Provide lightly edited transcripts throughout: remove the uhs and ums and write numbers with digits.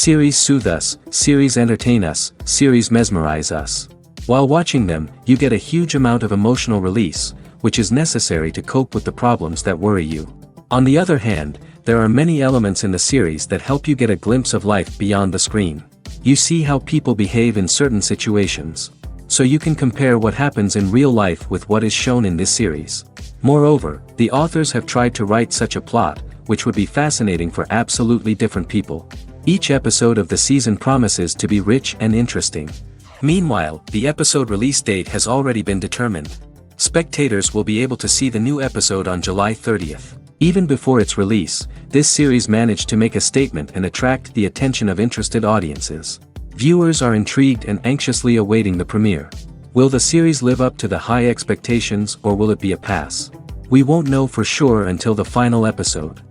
Series soothe us, series entertain us, series mesmerize us. While watching them, you get a huge amount of emotional release, which is necessary to cope with the problems that worry you. On the other hand, there are many elements in the series that help you get a glimpse of life beyond the screen. You see how people behave in certain situations. So you can compare what happens in real life with what is shown in this series. Moreover, the authors have tried to write such a plot, which would be fascinating for absolutely different people. Each episode of the season promises to be rich and interesting. Meanwhile, the episode release date has already been determined. Spectators will be able to see the new episode on July 30th. Even before its release, this series managed to make a statement and attract the attention of interested audiences. Viewers are intrigued and anxiously awaiting the premiere. Will the series live up to the high expectations, or will it be a pass? We won't know for sure until the final episode.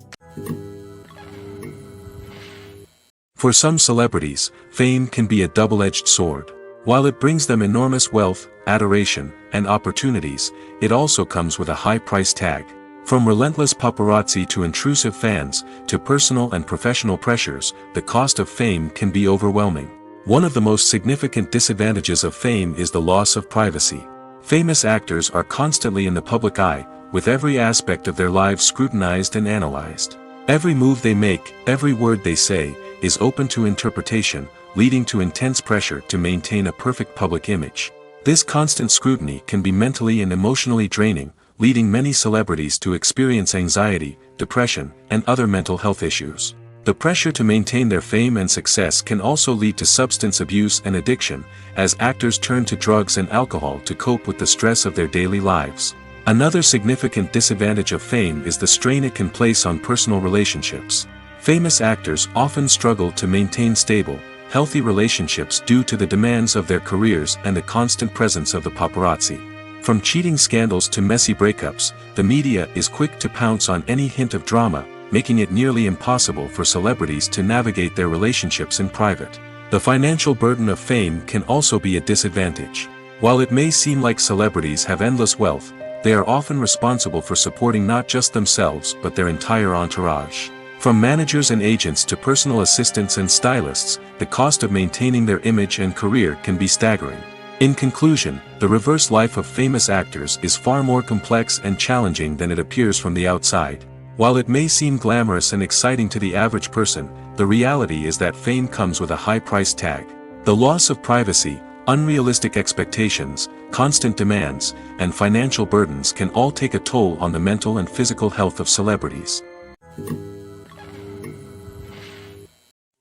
For some celebrities, fame can be a double-edged sword. While it brings them enormous wealth, adoration, and opportunities, it also comes with a high price tag. From relentless paparazzi to intrusive fans, to personal and professional pressures, the cost of fame can be overwhelming. One of the most significant disadvantages of fame is the loss of privacy. Famous actors are constantly in the public eye, with every aspect of their lives scrutinized and analyzed. Every move they make, every word they say, is open to interpretation, leading to intense pressure to maintain a perfect public image. This constant scrutiny can be mentally and emotionally draining, leading many celebrities to experience anxiety, depression, and other mental health issues. The pressure to maintain their fame and success can also lead to substance abuse and addiction, as actors turn to drugs and alcohol to cope with the stress of their daily lives. Another significant disadvantage of fame is the strain it can place on personal relationships. Famous actors often struggle to maintain stable, healthy relationships due to the demands of their careers and the constant presence of the paparazzi. From cheating scandals to messy breakups, the media is quick to pounce on any hint of drama, making it nearly impossible for celebrities to navigate their relationships in private. The financial burden of fame can also be a disadvantage. While it may seem like celebrities have endless wealth, they are often responsible for supporting not just themselves but their entire entourage. From managers and agents to personal assistants and stylists, the cost of maintaining their image and career can be staggering. In conclusion, the reverse life of famous actors is far more complex and challenging than it appears from the outside. While it may seem glamorous and exciting to the average person, the reality is that fame comes with a high price tag. The loss of privacy, unrealistic expectations, constant demands, and financial burdens can all take a toll on the mental and physical health of celebrities.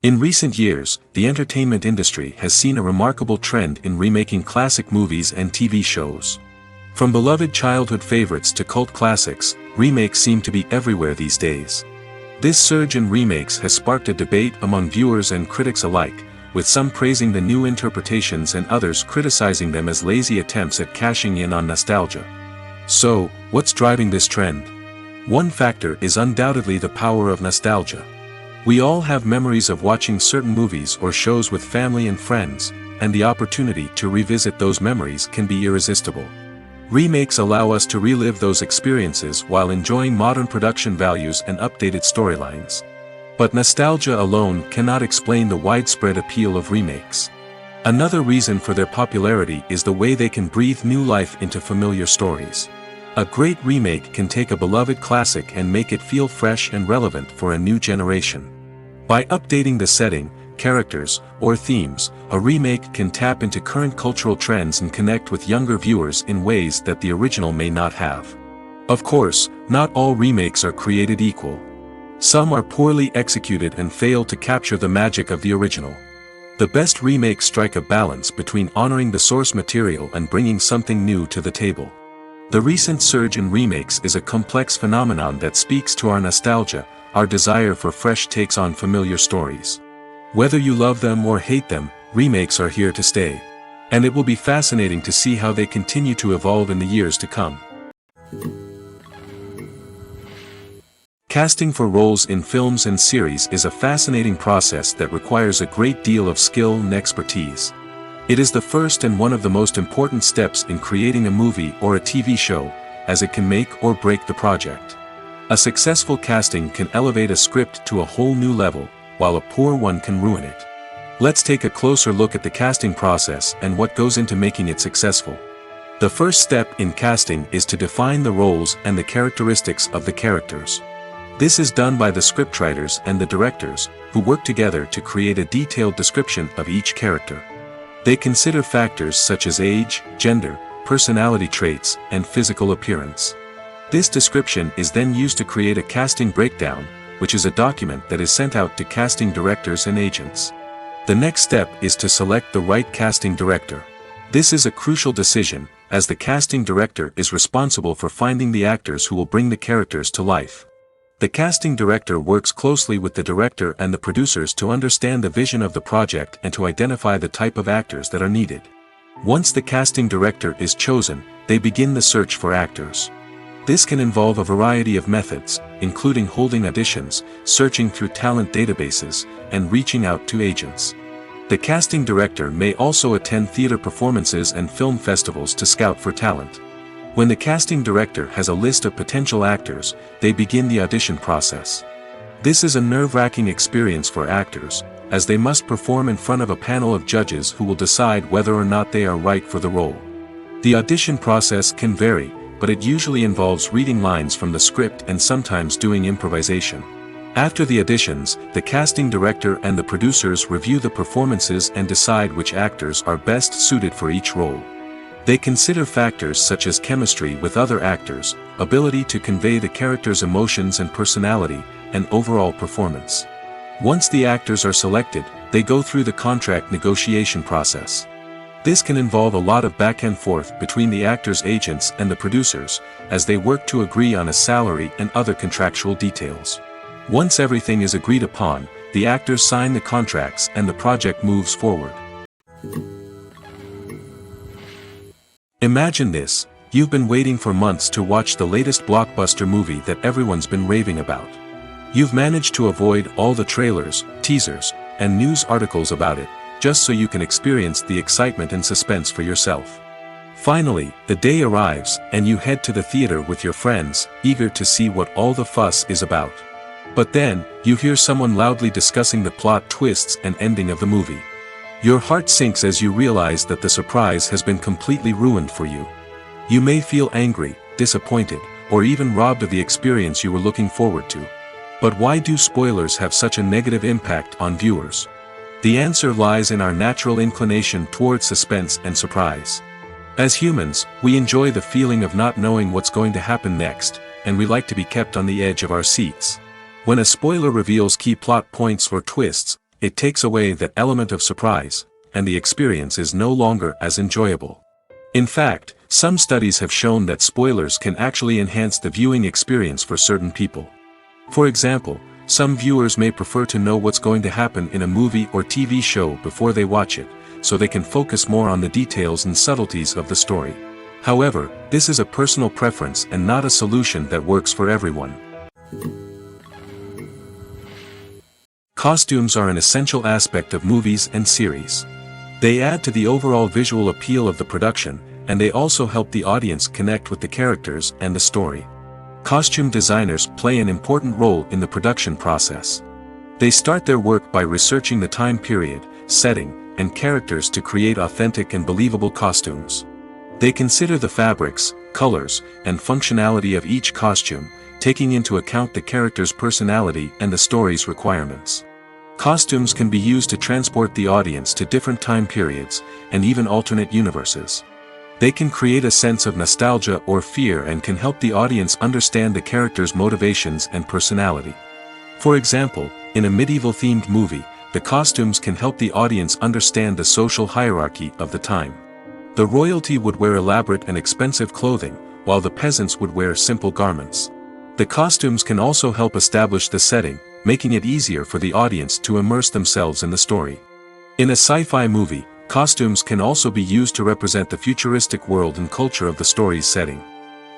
In recent years, the entertainment industry has seen a remarkable trend in remaking classic movies and TV shows. From beloved childhood favorites to cult classics, remakes seem to be everywhere these days. This surge in remakes has sparked a debate among viewers and critics alike, with some praising the new interpretations and others criticizing them as lazy attempts at cashing in on nostalgia. So, what's driving this trend? One factor is undoubtedly the power of nostalgia. We all have memories of watching certain movies or shows with family and friends, and the opportunity to revisit those memories can be irresistible. Remakes allow us to relive those experiences while enjoying modern production values and updated storylines. But nostalgia alone cannot explain the widespread appeal of remakes. Another reason for their popularity is the way they can breathe new life into familiar stories. A great remake can take a beloved classic and make it feel fresh and relevant for a new generation. By updating the setting, characters, or themes, a remake can tap into current cultural trends and connect with younger viewers in ways that the original may not have. Of course, not all remakes are created equal. Some are poorly executed and fail to capture the magic of the original. The best remakes strike a balance between honoring the source material and bringing something new to the table. The recent surge in remakes is a complex phenomenon that speaks to our nostalgia, our desire for fresh takes on familiar stories. Whether you love them or hate them, remakes are here to stay. And it will be fascinating to see how they continue to evolve in the years to come. Casting for roles in films and series is a fascinating process that requires a great deal of skill and expertise. It is the first and one of the most important steps in creating a movie or a TV show, as it can make or break the project. A successful casting can elevate a script to a whole new level, while a poor one can ruin it. Let's take a closer look at the casting process and what goes into making it successful. The first step in casting is to define the roles and the characteristics of the characters. This is done by the scriptwriters and the directors, who work together to create a detailed description of each character. They consider factors such as age, gender, personality traits, and physical appearance. This description is then used to create a casting breakdown, which is a document that is sent out to casting directors and agents. The next step is to select the right casting director. This is a crucial decision, as the casting director is responsible for finding the actors who will bring the characters to life. The casting director works closely with the director and the producers to understand the vision of the project and to identify the type of actors that are needed. Once the casting director is chosen, they begin the search for actors. This can involve a variety of methods, including holding auditions, searching through talent databases, and reaching out to agents. The casting director may also attend theater performances and film festivals to scout for talent. When the casting director has a list of potential actors, they begin the audition process. This is a nerve-wracking experience for actors, as they must perform in front of a panel of judges who will decide whether or not they are right for the role. The audition process can vary, but it usually involves reading lines from the script and sometimes doing improvisation. After the auditions, the casting director and the producers review the performances and decide which actors are best suited for each role. They consider factors such as chemistry with other actors, ability to convey the character's emotions and personality, and overall performance. Once the actors are selected, they go through the contract negotiation process. This can involve a lot of back and forth between the actors' agents and the producers, as they work to agree on a salary and other contractual details. Once everything is agreed upon, the actors sign the contracts and the project moves forward. Imagine this: you've been waiting for months to watch the latest blockbuster movie that everyone's been raving about. You've managed to avoid all the trailers, teasers, and news articles about it, just so you can experience the excitement and suspense for yourself. Finally, the day arrives, and you head to the theater with your friends, eager to see what all the fuss is about. But then, you hear someone loudly discussing the plot twists and ending of the movie. Your heart sinks as you realize that the surprise has been completely ruined for you. You may feel angry, disappointed, or even robbed of the experience you were looking forward to. But why do spoilers have such a negative impact on viewers? The answer lies in our natural inclination toward suspense and surprise. As humans, we enjoy the feeling of not knowing what's going to happen next, and we like to be kept on the edge of our seats. When a spoiler reveals key plot points or twists, it takes away that element of surprise, and the experience is no longer as enjoyable. In fact, some studies have shown that spoilers can actually enhance the viewing experience for certain people. For example, some viewers may prefer to know what's going to happen in a movie or TV show before they watch it, so they can focus more on the details and subtleties of the story. However, this is a personal preference and not a solution that works for everyone. Costumes are an essential aspect of movies and series. They add to the overall visual appeal of the production, and they also help the audience connect with the characters and the story. Costume designers play an important role in the production process. They start their work by researching the time period, setting, and characters to create authentic and believable costumes. They consider the fabrics, colors, and functionality of each costume, taking into account the character's personality and the story's requirements. Costumes can be used to transport the audience to different time periods, and even alternate universes. They can create a sense of nostalgia or fear and can help the audience understand the character's motivations and personality. For example, in a medieval-themed movie, the costumes can help the audience understand the social hierarchy of the time. The royalty would wear elaborate and expensive clothing, while the peasants would wear simple garments. The costumes can also help establish the setting, making it easier for the audience to immerse themselves in the story. In a sci-fi movie, costumes can also be used to represent the futuristic world and culture of the story's setting.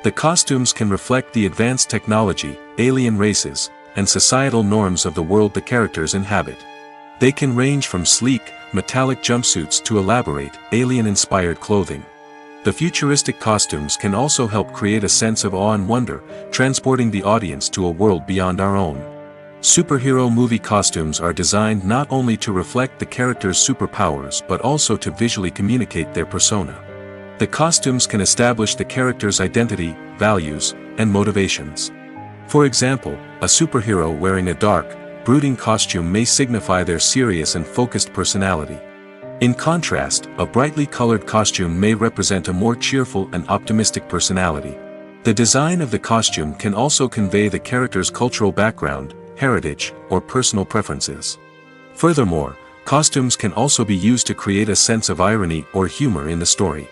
The costumes can reflect the advanced technology, alien races, and societal norms of the world the characters inhabit. They can range from sleek, metallic jumpsuits to elaborate, alien-inspired clothing. The futuristic costumes can also help create a sense of awe and wonder, transporting the audience to a world beyond our own. Superhero movie costumes are designed not only to reflect the character's superpowers but also to visually communicate their persona. The costumes can establish the character's identity, values, and motivations. For example, a superhero wearing a dark, brooding costume may signify their serious and focused personality. In contrast, a brightly colored costume may represent a more cheerful and optimistic personality. The design of the costume can also convey the character's cultural background, heritage, or personal preferences. Furthermore, costumes can also be used to create a sense of irony or humor in the story.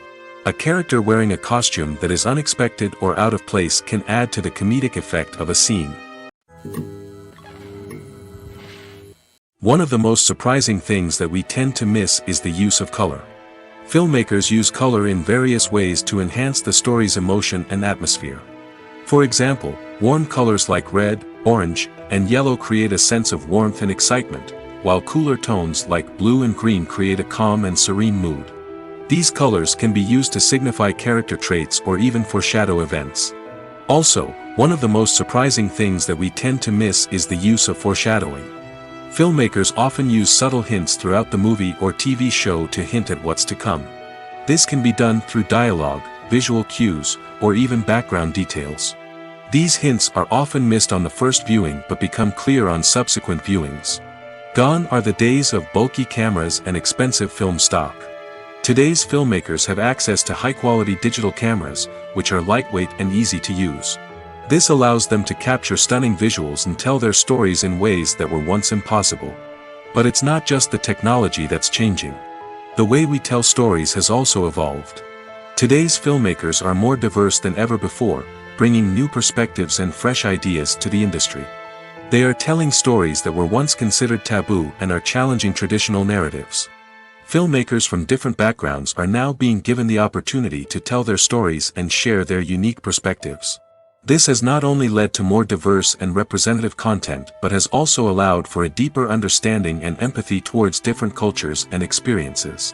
A character wearing a costume that is unexpected or out of place can add to the comedic effect of a scene. One of the most surprising things that we tend to miss is the use of color. Filmmakers use color in various ways to enhance the story's emotion and atmosphere. For example, warm colors like red, orange, and yellow create a sense of warmth and excitement, while cooler tones like blue and green create a calm and serene mood. These colors can be used to signify character traits or even foreshadow events. Also, one of the most surprising things that we tend to miss is the use of foreshadowing. Filmmakers often use subtle hints throughout the movie or TV show to hint at what's to come. This can be done through dialogue, visual cues, or even background details. These hints are often missed on the first viewing but become clear on subsequent viewings. Gone are the days of bulky cameras and expensive film stock. Today's filmmakers have access to high-quality digital cameras, which are lightweight and easy to use. This allows them to capture stunning visuals and tell their stories in ways that were once impossible. But it's not just the technology that's changing. The way we tell stories has also evolved. Today's filmmakers are more diverse than ever before, bringing new perspectives and fresh ideas to the industry. They are telling stories that were once considered taboo and are challenging traditional narratives. Filmmakers from different backgrounds are now being given the opportunity to tell their stories and share their unique perspectives. This has not only led to more diverse and representative content but has also allowed for a deeper understanding and empathy towards different cultures and experiences.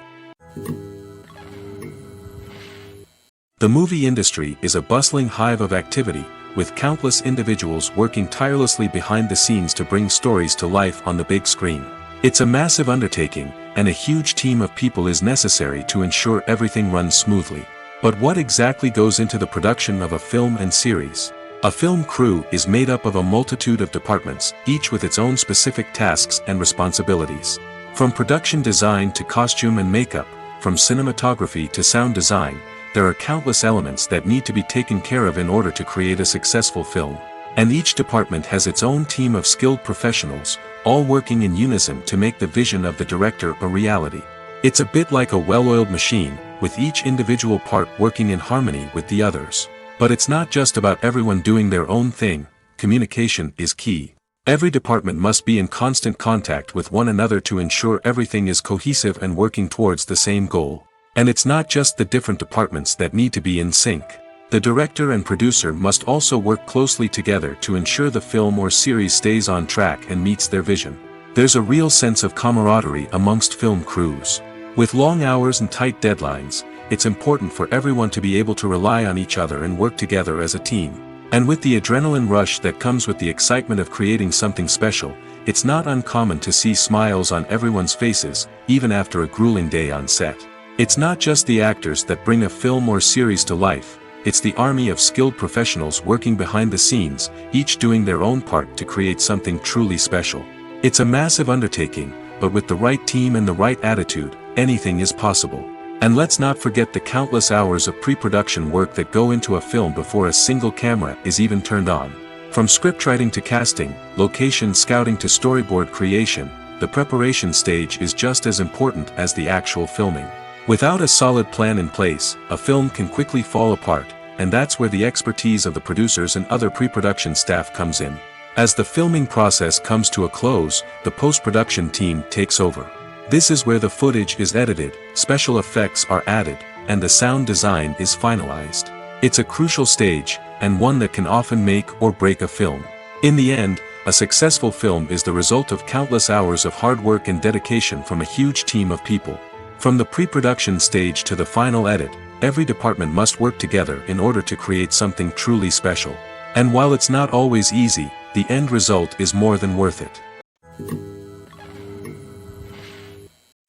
The movie industry is a bustling hive of activity, with countless individuals working tirelessly behind the scenes to bring stories to life on the big screen. It's a massive undertaking, and a huge team of people is necessary to ensure everything runs smoothly. But what exactly goes into the production of a film and series? A film crew is made up of a multitude of departments, each with its own specific tasks and responsibilities. From production design to costume and makeup, from cinematography to sound design, there are countless elements that need to be taken care of in order to create a successful film. And each department has its own team of skilled professionals, all working in unison to make the vision of the director a reality. It's a bit like a well-oiled machine, with each individual part working in harmony with the others. But it's not just about everyone doing their own thing. Communication is key. Every department must be in constant contact with one another to ensure everything is cohesive and working towards the same goal. And it's not just the different departments that need to be in sync. The director and producer must also work closely together to ensure the film or series stays on track and meets their vision. There's a real sense of camaraderie amongst film crews. With long hours and tight deadlines, it's important for everyone to be able to rely on each other and work together as a team. And with the adrenaline rush that comes with the excitement of creating something special, it's not uncommon to see smiles on everyone's faces, even after a grueling day on set. It's not just the actors that bring a film or series to life, it's the army of skilled professionals working behind the scenes, each doing their own part to create something truly special. It's a massive undertaking, but with the right team and the right attitude, anything is possible. And let's not forget the countless hours of pre-production work that go into a film before a single camera is even turned on. From scriptwriting to casting, location scouting to storyboard creation, the preparation stage is just as important as the actual filming. Without a solid plan in place, a film can quickly fall apart, and that's where the expertise of the producers and other pre-production staff comes in. As the filming process comes to a close, the post-production team takes over. This is where the footage is edited, special effects are added, and the sound design is finalized. It's a crucial stage, and one that can often make or break a film. In the end, a successful film is the result of countless hours of hard work and dedication from a huge team of people. From the pre-production stage to the final edit, every department must work together in order to create something truly special. And while it's not always easy, the end result is more than worth it.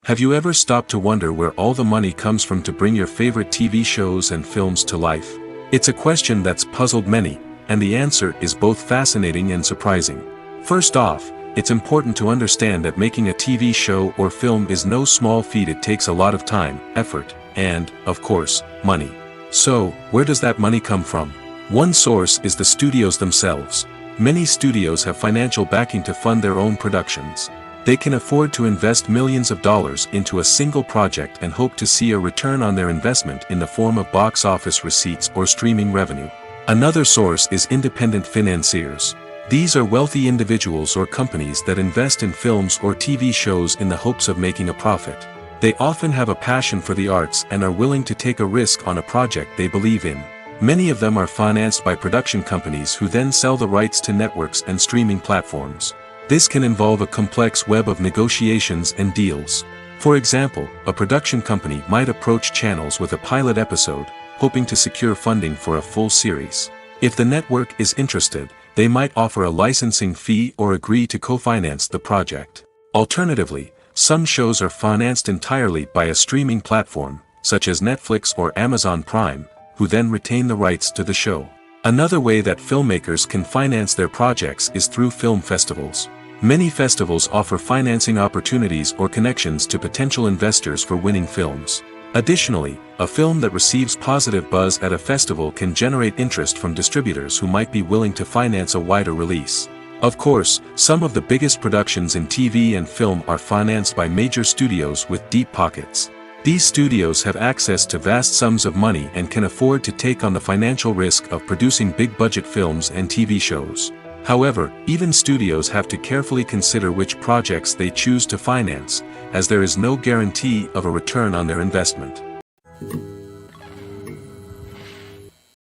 Have you ever stopped to wonder where all the money comes from to bring your favorite TV shows and films to life? It's a question that's puzzled many, and the answer is both fascinating and surprising. First off, it's important to understand that making a TV show or film is no small feat. It takes a lot of time, effort, and, of course, money. So, where does that money come from? One source is the studios themselves. Many studios have financial backing to fund their own productions. They can afford to invest millions of dollars into a single project and hope to see a return on their investment in the form of box office receipts or streaming revenue. Another source is independent financiers. These are wealthy individuals or companies that invest in films or TV shows in the hopes of making a profit. They often have a passion for the arts and are willing to take a risk on a project they believe in. Many of them are financed by production companies who then sell the rights to networks and streaming platforms. This can involve a complex web of negotiations and deals. For example, a production company might approach channels with a pilot episode, hoping to secure funding for a full series. If the network is interested, they might offer a licensing fee or agree to co-finance the project. Alternatively, some shows are financed entirely by a streaming platform, such as Netflix or Amazon Prime, who then retain the rights to the show. Another way that filmmakers can finance their projects is through film festivals. Many festivals offer financing opportunities or connections to potential investors for winning films. Additionally, a film that receives positive buzz at a festival can generate interest from distributors who might be willing to finance a wider release. Of course, some of the biggest productions in TV and film are financed by major studios with deep pockets. These studios have access to vast sums of money and can afford to take on the financial risk of producing big-budget films and TV shows. However, even studios have to carefully consider which projects they choose to finance, as there is no guarantee of a return on their investment.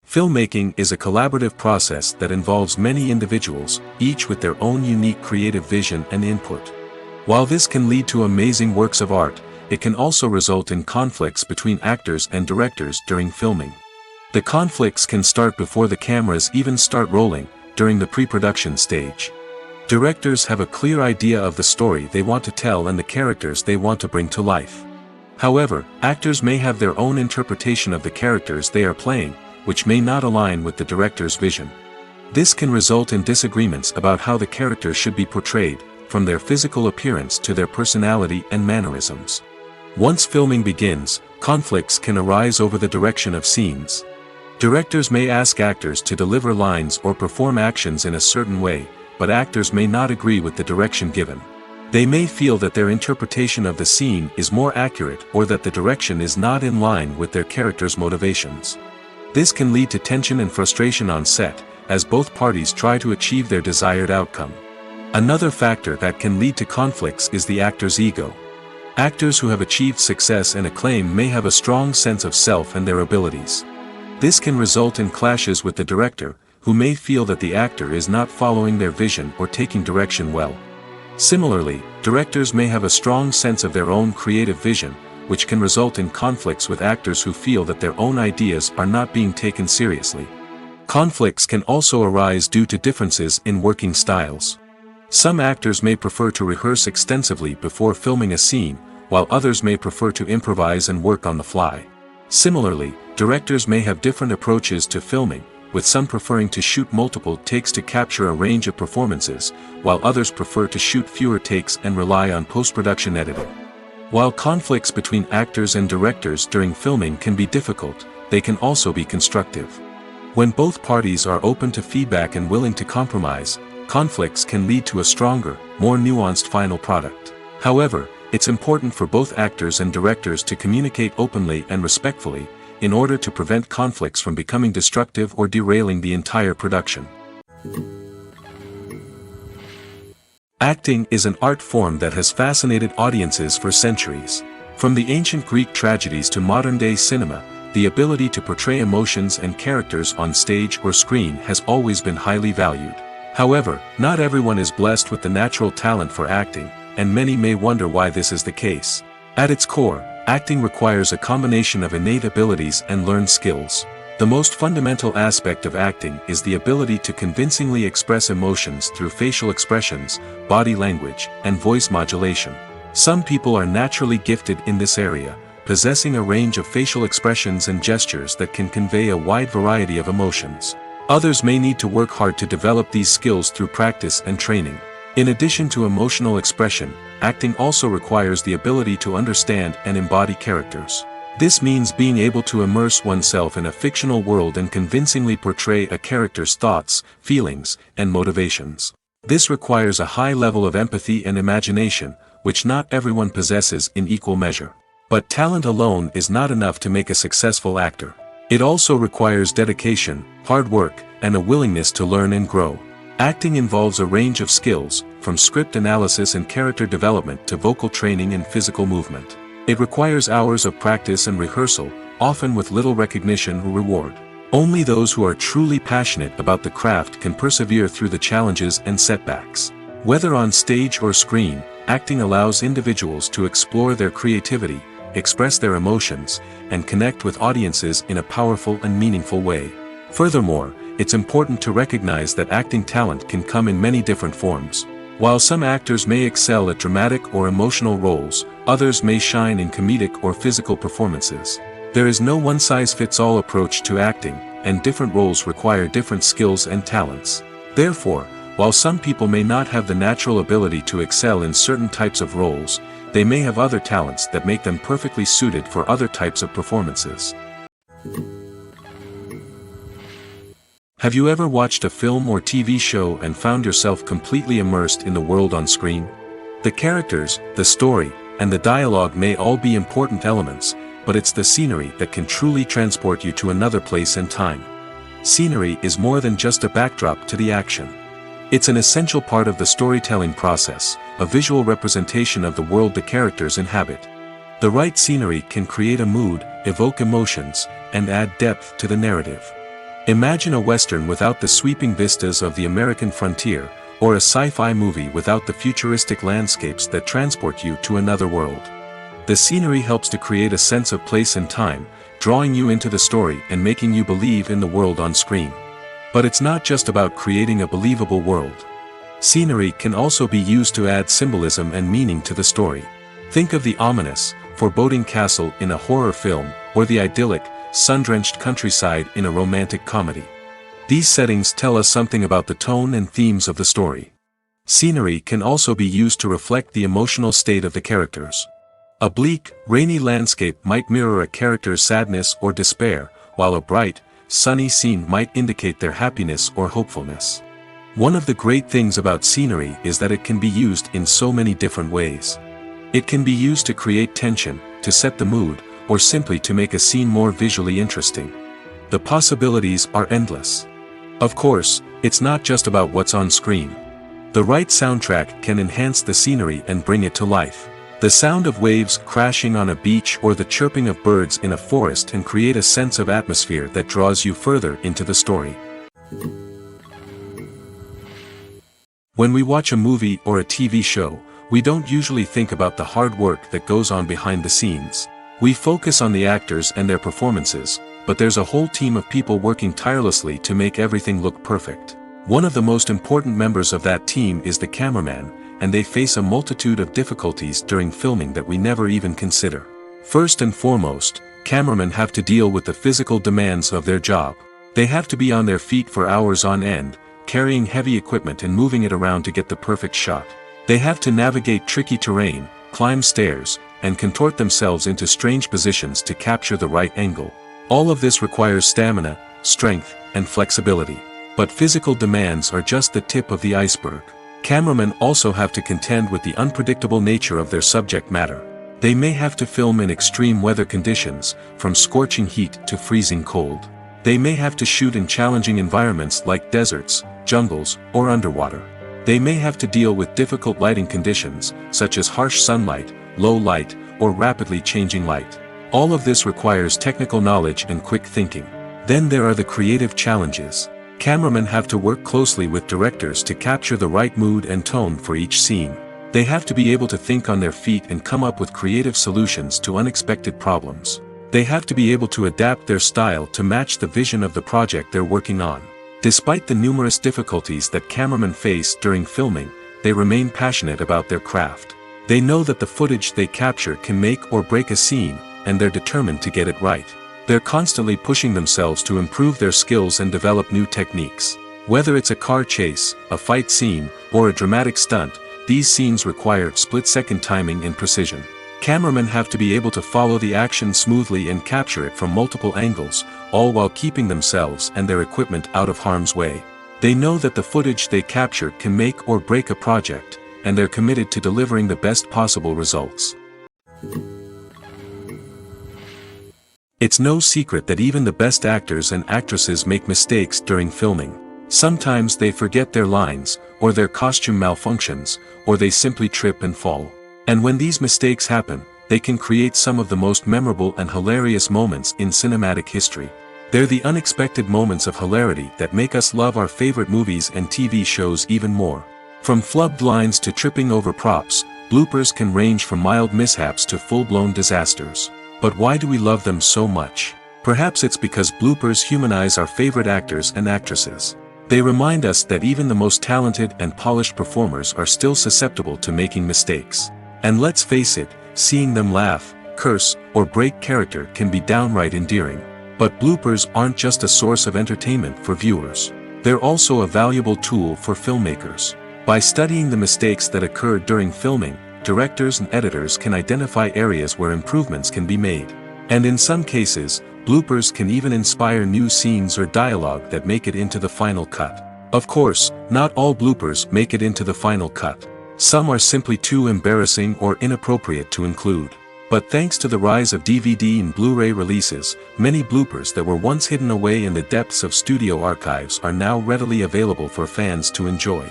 Filmmaking is a collaborative process that involves many individuals, each with their own unique creative vision and input. While this can lead to amazing works of art, it can also result in conflicts between actors and directors during filming. The conflicts can start before the cameras even start rolling, during the pre-production stage. Directors have a clear idea of the story they want to tell and the characters they want to bring to life. However, actors may have their own interpretation of the characters they are playing, which may not align with the director's vision. This can result in disagreements about how the characters should be portrayed, from their physical appearance to their personality and mannerisms. Once filming begins, conflicts can arise over the direction of scenes. Directors may ask actors to deliver lines or perform actions in a certain way, but actors may not agree with the direction given. They may feel that their interpretation of the scene is more accurate or that the direction is not in line with their character's motivations. This can lead to tension and frustration on set, as both parties try to achieve their desired outcome. Another factor that can lead to conflicts is the actor's ego. Actors who have achieved success and acclaim may have a strong sense of self and their abilities. This can result in clashes with the director, who may feel that the actor is not following their vision or taking direction well. Similarly, directors may have a strong sense of their own creative vision, which can result in conflicts with actors who feel that their own ideas are not being taken seriously. Conflicts can also arise due to differences in working styles. Some actors may prefer to rehearse extensively before filming a scene, while others may prefer to improvise and work on the fly. Similarly, directors may have different approaches to filming, with some preferring to shoot multiple takes to capture a range of performances, while others prefer to shoot fewer takes and rely on post-production editing. While conflicts between actors and directors during filming can be difficult, they can also be constructive. When both parties are open to feedback and willing to compromise, conflicts can lead to a stronger, more nuanced final product. However, it's important for both actors and directors to communicate openly and respectfully, in order to prevent conflicts from becoming destructive or derailing the entire production. Acting is an art form that has fascinated audiences for centuries. From the ancient Greek tragedies to modern-day cinema, the ability to portray emotions and characters on stage or screen has always been highly valued. However, not everyone is blessed with the natural talent for acting, and many may wonder why this is the case. At its core, acting requires a combination of innate abilities and learned skills. The most fundamental aspect of acting is the ability to convincingly express emotions through facial expressions, body language, and voice modulation. Some people are naturally gifted in this area, possessing a range of facial expressions and gestures that can convey a wide variety of emotions. Others may need to work hard to develop these skills through practice and training. In addition to emotional expression, acting also requires the ability to understand and embody characters. This means being able to immerse oneself in a fictional world and convincingly portray a character's thoughts, feelings, and motivations. This requires a high level of empathy and imagination, which not everyone possesses in equal measure. But talent alone is not enough to make a successful actor. It also requires dedication, hard work, and a willingness to learn and grow. Acting involves a range of skills, from script analysis and character development to vocal training and physical movement. It requires hours of practice and rehearsal, often with little recognition or reward. Only those who are truly passionate about the craft can persevere through the challenges and setbacks. Whether on stage or screen, acting allows individuals to explore their creativity, express their emotions, and connect with audiences in a powerful and meaningful way. Furthermore, it's important to recognize that acting talent can come in many different forms. While some actors may excel at dramatic or emotional roles, others may shine in comedic or physical performances. There is no one-size-fits-all approach to acting, and different roles require different skills and talents. Therefore, while some people may not have the natural ability to excel in certain types of roles, they may have other talents that make them perfectly suited for other types of performances. Have you ever watched a film or TV show and found yourself completely immersed in the world on screen? The characters, the story, and the dialogue may all be important elements, but it's the scenery that can truly transport you to another place and time. Scenery is more than just a backdrop to the action. It's an essential part of the storytelling process, a visual representation of the world the characters inhabit. The right scenery can create a mood, evoke emotions, and add depth to the narrative. Imagine a Western without the sweeping vistas of the American frontier, or a sci-fi movie without the futuristic landscapes that transport you to another world. The scenery helps to create a sense of place and time, drawing you into the story and making you believe in the world on screen. But it's not just about creating a believable world. Scenery can also be used to add symbolism and meaning to the story. Think of the ominous, foreboding castle in a horror film, or the idyllic, sun-drenched countryside in a romantic comedy. These settings tell us something about the tone and themes of the story. Scenery can also be used to reflect the emotional state of the characters. A bleak, rainy landscape might mirror a character's sadness or despair, while a bright, sunny scene might indicate their happiness or hopefulness. One of the great things about scenery is that it can be used in so many different ways. It can be used to create tension, to set the mood, or simply to make a scene more visually interesting. The possibilities are endless. Of course, it's not just about what's on screen. The right soundtrack can enhance the scenery and bring it to life. The sound of waves crashing on a beach or the chirping of birds in a forest can create a sense of atmosphere that draws you further into the story. When we watch a movie or a TV show, we don't usually think about the hard work that goes on behind the scenes. We focus on the actors and their performances, but there's a whole team of people working tirelessly to make everything look perfect. One of the most important members of that team is the cameraman, and they face a multitude of difficulties during filming that we never even consider. First and foremost, cameramen have to deal with the physical demands of their job. They have to be on their feet for hours on end, carrying heavy equipment and moving it around to get the perfect shot. They have to navigate tricky terrain, climb stairs, and contort themselves into strange positions to capture the right angle. All of this requires stamina, strength, and flexibility. But physical demands are just the tip of the iceberg. Cameramen also have to contend with the unpredictable nature of their subject matter. They may have to film in extreme weather conditions, from scorching heat to freezing cold. They may have to shoot in challenging environments like deserts, jungles, or underwater. They may have to deal with difficult lighting conditions, such as harsh sunlight, low light, or rapidly changing light. All of this requires technical knowledge and quick thinking. Then there are the creative challenges. Cameramen have to work closely with directors to capture the right mood and tone for each scene. They have to be able to think on their feet and come up with creative solutions to unexpected problems. They have to be able to adapt their style to match the vision of the project they're working on. Despite the numerous difficulties that cameramen face during filming, they remain passionate about their craft. They know that the footage they capture can make or break a scene, and they're determined to get it right. They're constantly pushing themselves to improve their skills and develop new techniques. Whether it's a car chase, a fight scene, or a dramatic stunt, these scenes require split-second timing and precision. Cameramen have to be able to follow the action smoothly and capture it from multiple angles, all while keeping themselves and their equipment out of harm's way. They know that the footage they capture can make or break a project, and they're committed to delivering the best possible results. It's no secret that even the best actors and actresses make mistakes during filming. Sometimes they forget their lines, or their costume malfunctions, or they simply trip and fall. And when these mistakes happen, they can create some of the most memorable and hilarious moments in cinematic history. They're the unexpected moments of hilarity that make us love our favorite movies and TV shows even more. From flubbed lines to tripping over props, bloopers can range from mild mishaps to full-blown disasters. But why do we love them so much? Perhaps it's because bloopers humanize our favorite actors and actresses. They remind us that even the most talented and polished performers are still susceptible to making mistakes. And let's face it, seeing them laugh, curse, or break character can be downright endearing. But bloopers aren't just a source of entertainment for viewers. They're also a valuable tool for filmmakers. By studying the mistakes that occur during filming, directors and editors can identify areas where improvements can be made. And in some cases, bloopers can even inspire new scenes or dialogue that make it into the final cut. Of course, not all bloopers make it into the final cut. Some are simply too embarrassing or inappropriate to include. But thanks to the rise of DVD and Blu-ray releases, many bloopers that were once hidden away in the depths of studio archives are now readily available for fans to enjoy.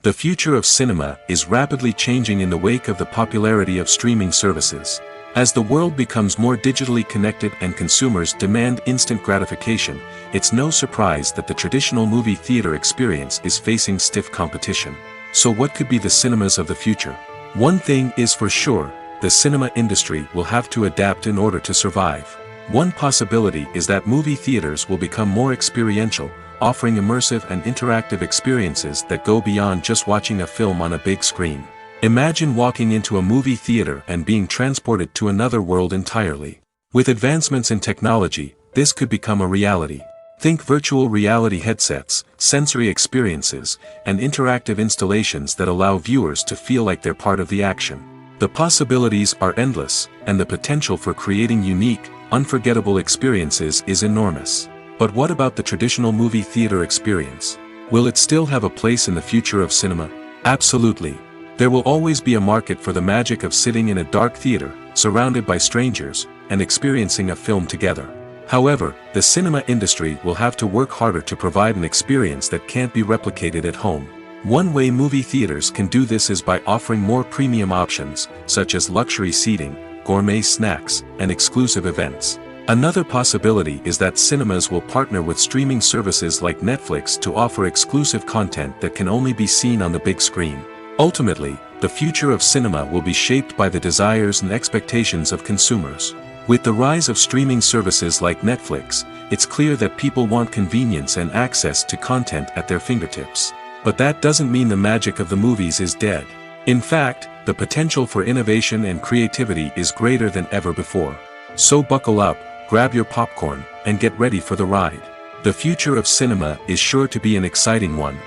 The future of cinema is rapidly changing in the wake of the popularity of streaming services. As the world becomes more digitally connected and consumers demand instant gratification, it's no surprise that the traditional movie theater experience is facing stiff competition. So what could be the cinemas of the future? One thing is for sure, the cinema industry will have to adapt in order to survive. One possibility is that movie theaters will become more experiential, offering immersive and interactive experiences that go beyond just watching a film on a big screen. Imagine walking into a movie theater and being transported to another world entirely. With advancements in technology, this could become a reality. Think virtual reality headsets, sensory experiences, and interactive installations that allow viewers to feel like they're part of the action. The possibilities are endless, and the potential for creating unique, unforgettable experiences is enormous. But what about the traditional movie theater experience? Will it still have a place in the future of cinema? Absolutely. There will always be a market for the magic of sitting in a dark theater, surrounded by strangers, and experiencing a film together. However, the cinema industry will have to work harder to provide an experience that can't be replicated at home. One way movie theaters can do this is by offering more premium options, such as luxury seating, gourmet snacks, and exclusive events. Another possibility is that cinemas will partner with streaming services like Netflix to offer exclusive content that can only be seen on the big screen. Ultimately, the future of cinema will be shaped by the desires and expectations of consumers. With the rise of streaming services like Netflix, it's clear that people want convenience and access to content at their fingertips. But that doesn't mean the magic of the movies is dead. In fact, the potential for innovation and creativity is greater than ever before. So buckle up, grab your popcorn, and get ready for the ride. The future of cinema is sure to be an exciting one.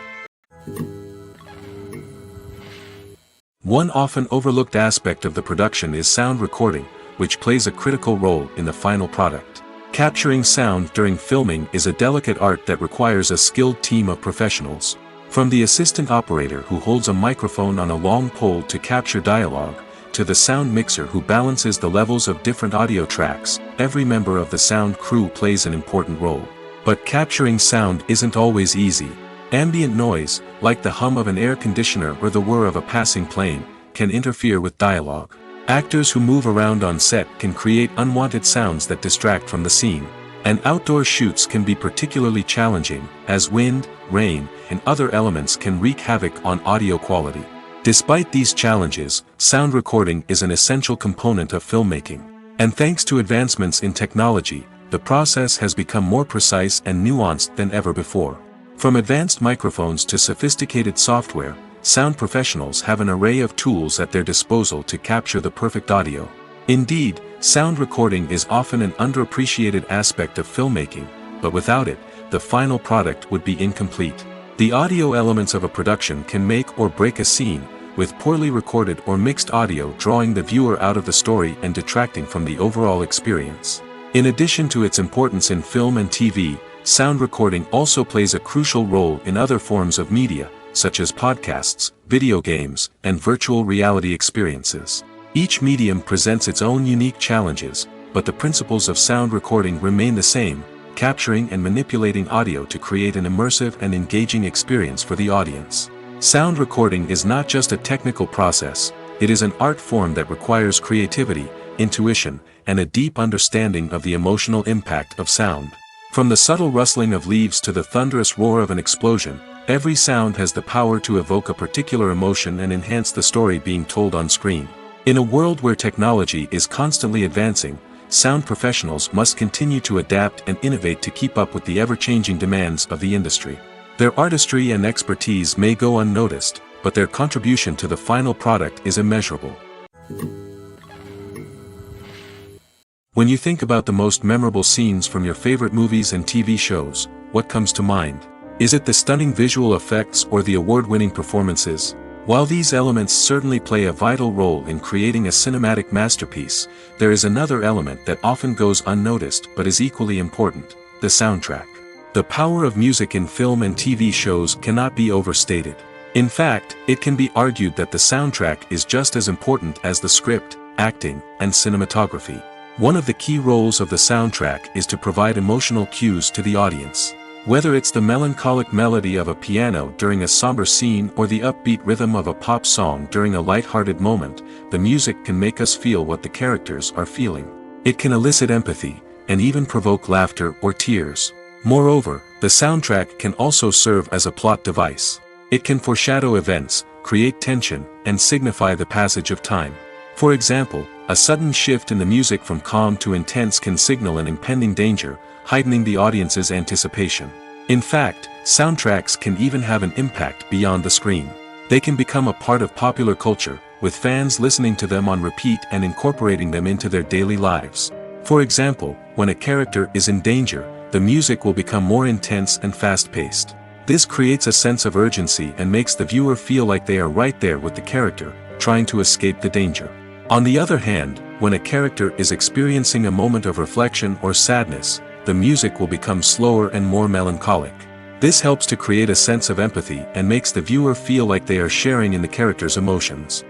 One often overlooked aspect of the production is sound recording, which plays a critical role in the final product. Capturing sound during filming is a delicate art that requires a skilled team of professionals. From the assistant operator who holds a microphone on a long pole to capture dialogue, to the sound mixer who balances the levels of different audio tracks, every member of the sound crew plays an important role. But capturing sound isn't always easy. Ambient noise, like the hum of an air conditioner or the whir of a passing plane, can interfere with dialogue. Actors who move around on set can create unwanted sounds that distract from the scene. And outdoor shoots can be particularly challenging, as wind, rain, and other elements can wreak havoc on audio quality. Despite these challenges, sound recording is an essential component of filmmaking. And thanks to advancements in technology, the process has become more precise and nuanced than ever before. From advanced microphones to sophisticated software, sound professionals have an array of tools at their disposal to capture the perfect audio. Indeed, sound recording is often an underappreciated aspect of filmmaking, but without it, the final product would be incomplete. The audio elements of a production can make or break a scene, with poorly recorded or mixed audio drawing the viewer out of the story and detracting from the overall experience. In addition to its importance in film and TV, sound recording also plays a crucial role in other forms of media, such as podcasts, video games, and virtual reality experiences. Each medium presents its own unique challenges, but the principles of sound recording remain the same, capturing and manipulating audio to create an immersive and engaging experience for the audience. Sound recording is not just a technical process, it is an art form that requires creativity, intuition, and a deep understanding of the emotional impact of sound. From the subtle rustling of leaves to the thunderous roar of an explosion, every sound has the power to evoke a particular emotion and enhance the story being told on screen. In a world where technology is constantly advancing, sound professionals must continue to adapt and innovate to keep up with the ever-changing demands of the industry. Their artistry and expertise may go unnoticed, but their contribution to the final product is immeasurable. When you think about the most memorable scenes from your favorite movies and TV shows, what comes to mind? Is it the stunning visual effects or the award-winning performances? While these elements certainly play a vital role in creating a cinematic masterpiece, there is another element that often goes unnoticed but is equally important: the soundtrack. The power of music in film and TV shows cannot be overstated. In fact, it can be argued that the soundtrack is just as important as the script, acting, and cinematography. One of the key roles of the soundtrack is to provide emotional cues to the audience. Whether it's the melancholic melody of a piano during a somber scene or the upbeat rhythm of a pop song during a light-hearted moment, the music can make us feel what the characters are feeling. It can elicit empathy, and even provoke laughter or tears. Moreover, the soundtrack can also serve as a plot device. It can foreshadow events, create tension, and signify the passage of time. For example, a sudden shift in the music from calm to intense can signal an impending danger, heightening the audience's anticipation. In fact, soundtracks can even have an impact beyond the screen. They can become a part of popular culture, with fans listening to them on repeat and incorporating them into their daily lives. For example, when a character is in danger, the music will become more intense and fast-paced. This creates a sense of urgency and makes the viewer feel like they are right there with the character, trying to escape the danger. On the other hand, when a character is experiencing a moment of reflection or sadness, the music will become slower and more melancholic. This helps to create a sense of empathy and makes the viewer feel like they are sharing in the character's emotions.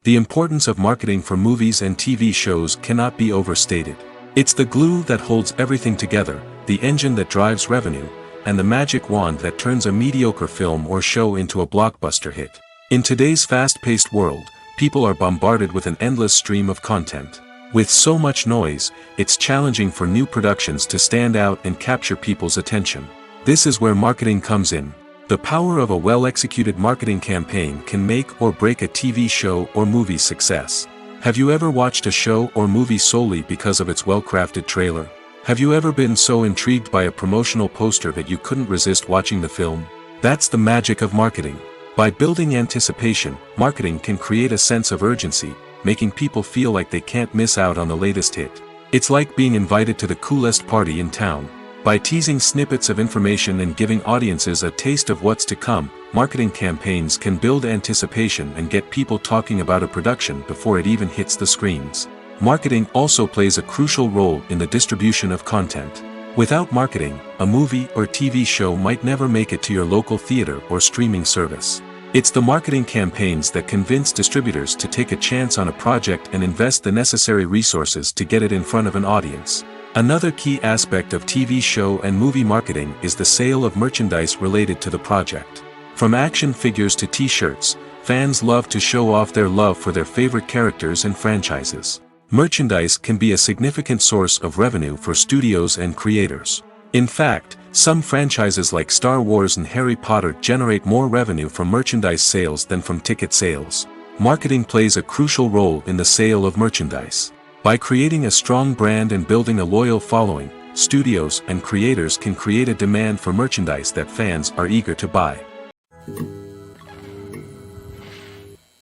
The importance of marketing for movies and TV shows cannot be overstated. It's the glue that holds everything together, the engine that drives revenue, and the magic wand that turns a mediocre film or show into a blockbuster hit. In today's fast-paced world, people are bombarded with an endless stream of content. With so much noise, it's challenging for new productions to stand out and capture people's attention. This is where marketing comes in. The power of a well-executed marketing campaign can make or break a TV show or movie's success. Have you ever watched a show or movie solely because of its well-crafted trailer? Have you ever been so intrigued by a promotional poster that you couldn't resist watching the film? That's the magic of marketing. By building anticipation, marketing can create a sense of urgency, making people feel like they can't miss out on the latest hit. It's like being invited to the coolest party in town. By teasing snippets of information and giving audiences a taste of what's to come, marketing campaigns can build anticipation and get people talking about a production before it even hits the screens. Marketing also plays a crucial role in the distribution of content. Without marketing, a movie or TV show might never make it to your local theater or streaming service. It's the marketing campaigns that convince distributors to take a chance on a project and invest the necessary resources to get it in front of an audience. Another key aspect of TV show and movie marketing is the sale of merchandise related to the project. From action figures to t-shirts, fans love to show off their love for their favorite characters and franchises. Merchandise can be a significant source of revenue for studios and creators. In fact, some franchises like Star Wars and Harry Potter generate more revenue from merchandise sales than from ticket sales. Marketing plays a crucial role in the sale of merchandise. By creating a strong brand and building a loyal following, studios and creators can create a demand for merchandise that fans are eager to buy.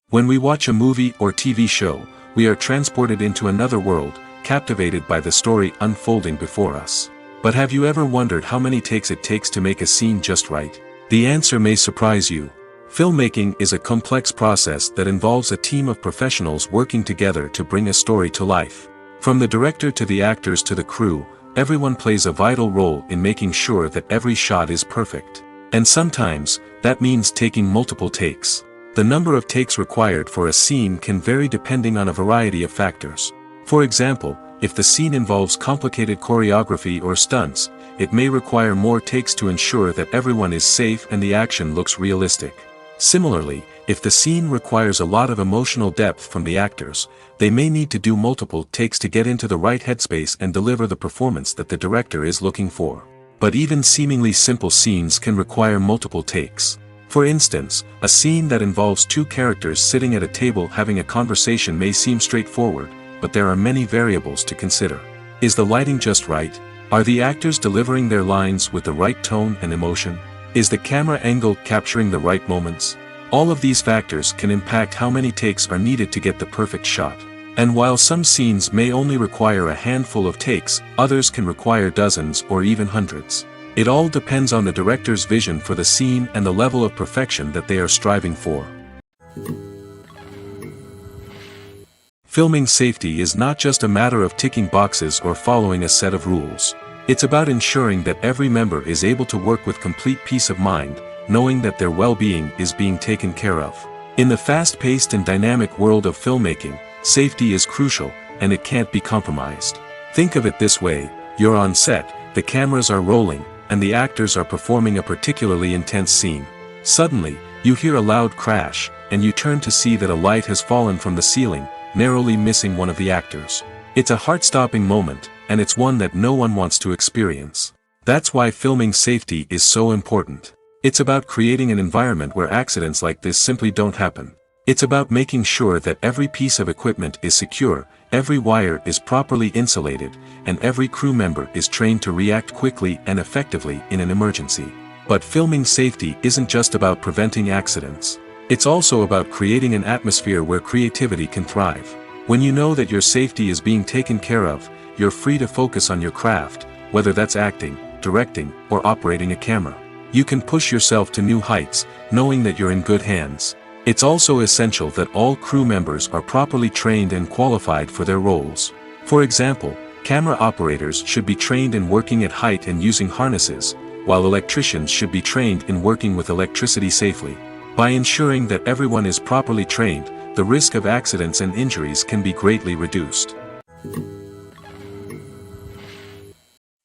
When we watch a movie or TV show, we are transported into another world, captivated by the story unfolding before us. But have you ever wondered how many takes it takes to make a scene just right? The answer may surprise you. Filmmaking is a complex process that involves a team of professionals working together to bring a story to life. From the director to the actors to the crew, everyone plays a vital role in making sure that every shot is perfect. And sometimes, that means taking multiple takes. The number of takes required for a scene can vary depending on a variety of factors. For example, if the scene involves complicated choreography or stunts, it may require more takes to ensure that everyone is safe and the action looks realistic. Similarly, if the scene requires a lot of emotional depth from the actors, they may need to do multiple takes to get into the right headspace and deliver the performance that the director is looking for. But even seemingly simple scenes can require multiple takes. For instance, a scene that involves two characters sitting at a table having a conversation may seem straightforward, but there are many variables to consider. Is the lighting just right? Are the actors delivering their lines with the right tone and emotion? Is the camera angle capturing the right moments? All of these factors can impact how many takes are needed to get the perfect shot. And while some scenes may only require a handful of takes, others can require dozens or even hundreds. It all depends on the director's vision for the scene and the level of perfection that they are striving for. Filming safety is not just a matter of ticking boxes or following a set of rules. It's about ensuring that every member is able to work with complete peace of mind, knowing that their well-being is being taken care of. In the fast-paced and dynamic world of filmmaking, safety is crucial, and it can't be compromised. Think of it this way: you're on set, the cameras are rolling, and the actors are performing a particularly intense scene. Suddenly, you hear a loud crash, and you turn to see that a light has fallen from the ceiling, narrowly missing one of the actors. It's a heart-stopping moment, and it's one that no one wants to experience. That's why filming safety is so important. It's about creating an environment where accidents like this simply don't happen. It's about making sure that every piece of equipment is secure, every wire is properly insulated, and every crew member is trained to react quickly and effectively in an emergency. But filming safety isn't just about preventing accidents. It's also about creating an atmosphere where creativity can thrive. When you know that your safety is being taken care of, you're free to focus on your craft, whether that's acting, directing, or operating a camera. You can push yourself to new heights, knowing that you're in good hands. It's also essential that all crew members are properly trained and qualified for their roles. For example, camera operators should be trained in working at height and using harnesses, while electricians should be trained in working with electricity safely. By ensuring that everyone is properly trained, the risk of accidents and injuries can be greatly reduced.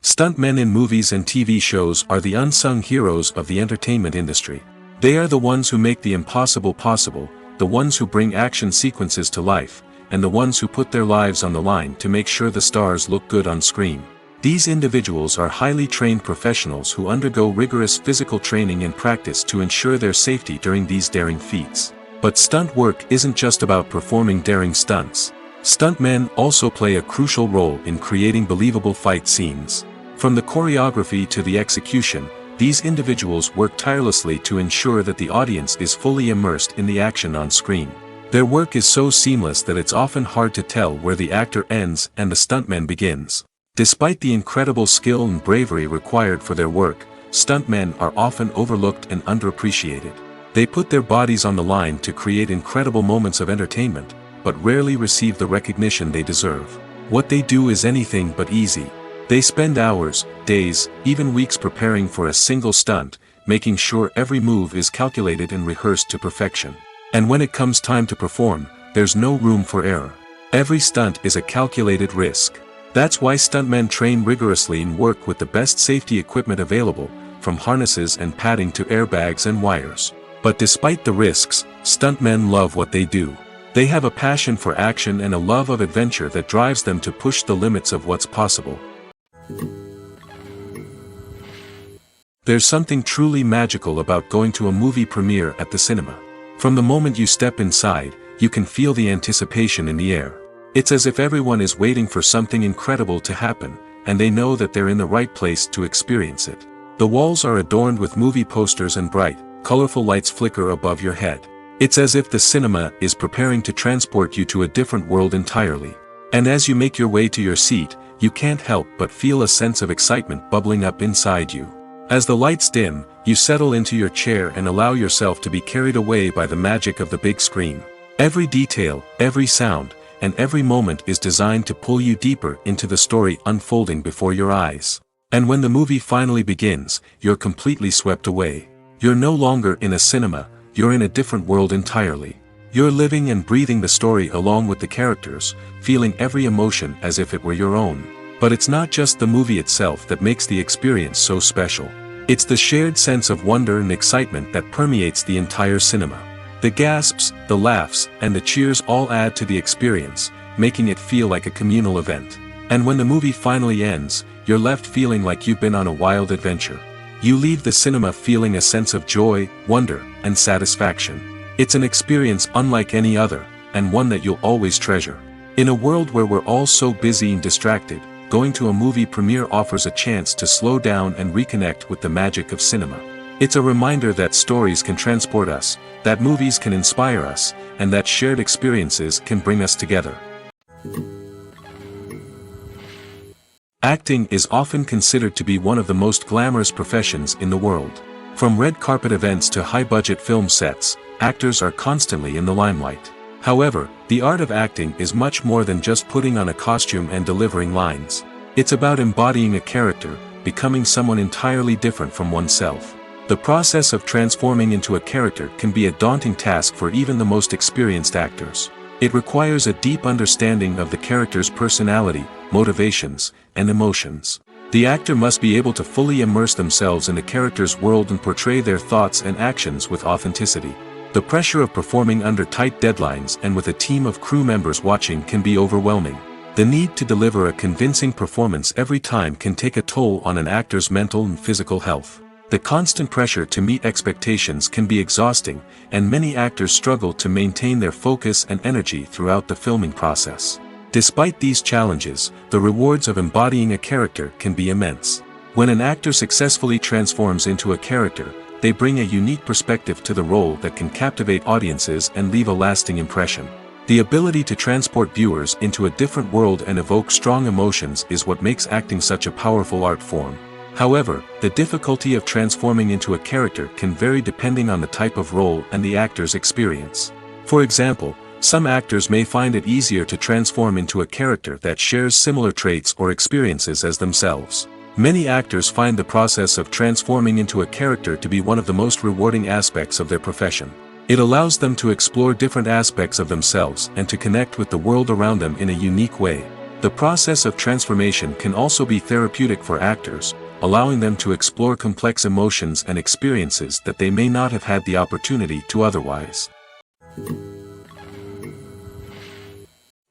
Stuntmen in movies and TV shows are the unsung heroes of the entertainment industry. They are the ones who make the impossible possible, the ones who bring action sequences to life, and the ones who put their lives on the line to make sure the stars look good on screen. These individuals are highly trained professionals who undergo rigorous physical training and practice to ensure their safety during these daring feats. But stunt work isn't just about performing daring stunts. Stuntmen also play a crucial role in creating believable fight scenes. From the choreography to the execution, these individuals work tirelessly to ensure that the audience is fully immersed in the action on screen. Their work is so seamless that it's often hard to tell where the actor ends and the stuntman begins. Despite the incredible skill and bravery required for their work, stuntmen are often overlooked and underappreciated. They put their bodies on the line to create incredible moments of entertainment, but rarely receive the recognition they deserve. What they do is anything but easy. They spend hours, days, even weeks preparing for a single stunt, making sure every move is calculated and rehearsed to perfection. And when it comes time to perform, there's no room for error. Every stunt is a calculated risk. That's why stuntmen train rigorously and work with the best safety equipment available, from harnesses and padding to airbags and wires. But despite the risks, stuntmen love what they do. They have a passion for action and a love of adventure that drives them to push the limits of what's possible. There's something truly magical about going to a movie premiere at the cinema. From the moment you step inside, you can feel the anticipation in the air. It's as if everyone is waiting for something incredible to happen, and they know that they're in the right place to experience it. The walls are adorned with movie posters and bright, colorful lights flicker above your head. It's as if the cinema is preparing to transport you to a different world entirely. And as you make your way to your seat, you can't help but feel a sense of excitement bubbling up inside you. As the lights dim, you settle into your chair and allow yourself to be carried away by the magic of the big screen. Every detail, every sound, and every moment is designed to pull you deeper into the story unfolding before your eyes. And when the movie finally begins, you're completely swept away. You're no longer in a cinema, you're in a different world entirely. You're living and breathing the story along with the characters, feeling every emotion as if it were your own. But it's not just the movie itself that makes the experience so special. It's the shared sense of wonder and excitement that permeates the entire cinema. The gasps, the laughs, and the cheers all add to the experience, making it feel like a communal event. And when the movie finally ends, you're left feeling like you've been on a wild adventure. You leave the cinema feeling a sense of joy, wonder, and satisfaction. It's an experience unlike any other, and one that you'll always treasure. In a world where we're all so busy and distracted, going to a movie premiere offers a chance to slow down and reconnect with the magic of cinema. It's a reminder that stories can transport us, that movies can inspire us, and that shared experiences can bring us together. Acting is often considered to be one of the most glamorous professions in the world. From red carpet events to high-budget film sets, actors are constantly in the limelight. However, the art of acting is much more than just putting on a costume and delivering lines. It's about embodying a character, becoming someone entirely different from oneself. The process of transforming into a character can be a daunting task for even the most experienced actors. It requires a deep understanding of the character's personality, motivations, and emotions. The actor must be able to fully immerse themselves in the character's world and portray their thoughts and actions with authenticity. The pressure of performing under tight deadlines and with a team of crew members watching can be overwhelming. The need to deliver a convincing performance every time can take a toll on an actor's mental and physical health. The constant pressure to meet expectations can be exhausting, and many actors struggle to maintain their focus and energy throughout the filming process. Despite these challenges, the rewards of embodying a character can be immense. When an actor successfully transforms into a character, they bring a unique perspective to the role that can captivate audiences and leave a lasting impression. The ability to transport viewers into a different world and evoke strong emotions is what makes acting such a powerful art form. However, the difficulty of transforming into a character can vary depending on the type of role and the actor's experience. For example, some actors may find it easier to transform into a character that shares similar traits or experiences as themselves. Many actors find the process of transforming into a character to be one of the most rewarding aspects of their profession. It allows them to explore different aspects of themselves and to connect with the world around them in a unique way. The process of transformation can also be therapeutic for actors, allowing them to explore complex emotions and experiences that they may not have had the opportunity to otherwise.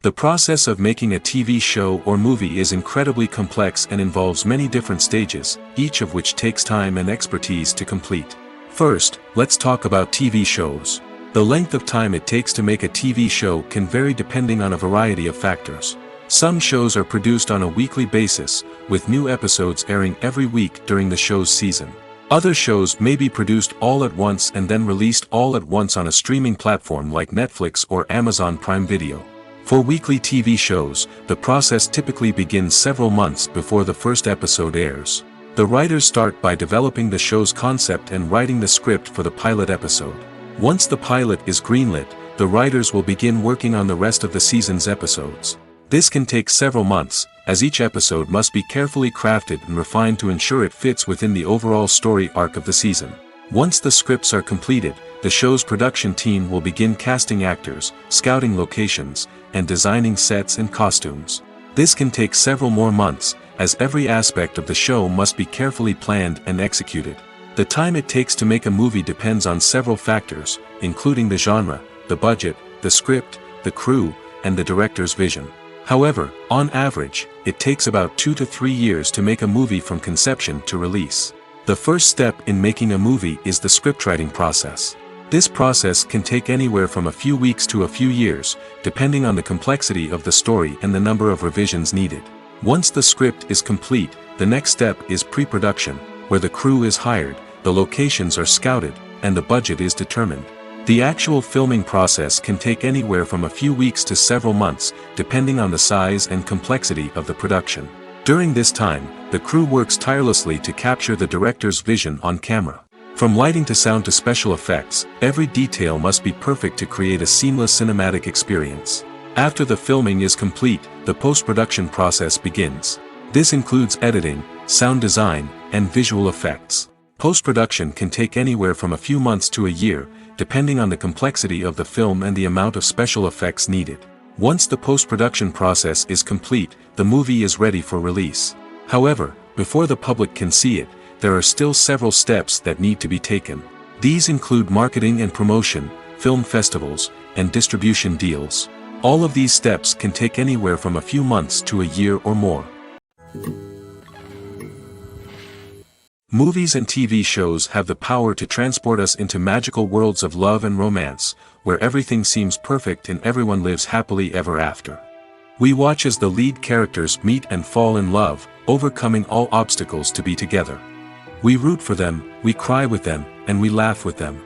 The process of making a TV show or movie is incredibly complex and involves many different stages, each of which takes time and expertise to complete. First, let's talk about TV shows. The length of time it takes to make a TV show can vary depending on a variety of factors. Some shows are produced on a weekly basis, with new episodes airing every week during the show's season. Other shows may be produced all at once and then released all at once on a streaming platform like Netflix or Amazon Prime Video. For weekly TV shows, the process typically begins several months before the first episode airs. The writers start by developing the show's concept and writing the script for the pilot episode. Once the pilot is greenlit, the writers will begin working on the rest of the season's episodes. This can take several months, as each episode must be carefully crafted and refined to ensure it fits within the overall story arc of the season. Once the scripts are completed, the show's production team will begin casting actors, scouting locations, and designing sets and costumes. This can take several more months, as every aspect of the show must be carefully planned and executed. The time it takes to make a movie depends on several factors, including the genre, the budget, the script, the crew, and the director's vision. However, on average, it takes about 2 to 3 years to make a movie from conception to release. The first step in making a movie is the scriptwriting process. This process can take anywhere from a few weeks to a few years, depending on the complexity of the story and the number of revisions needed. Once the script is complete, the next step is pre-production, where the crew is hired, the locations are scouted, and the budget is determined. The actual filming process can take anywhere from a few weeks to several months, depending on the size and complexity of the production. During this time, the crew works tirelessly to capture the director's vision on camera. From lighting to sound to special effects, every detail must be perfect to create a seamless cinematic experience. After the filming is complete, the post-production process begins. This includes editing, sound design, and visual effects. Post-production can take anywhere from a few months to a year, depending on the complexity of the film and the amount of special effects needed. Once the post-production process is complete, the movie is ready for release. However, before the public can see it, there are still several steps that need to be taken. These include marketing and promotion, film festivals, and distribution deals. All of these steps can take anywhere from a few months to a year or more. Movies and TV shows have the power to transport us into magical worlds of love and romance, where everything seems perfect and everyone lives happily ever after. We watch as the lead characters meet and fall in love, overcoming all obstacles to be together. We root for them, we cry with them, and we laugh with them.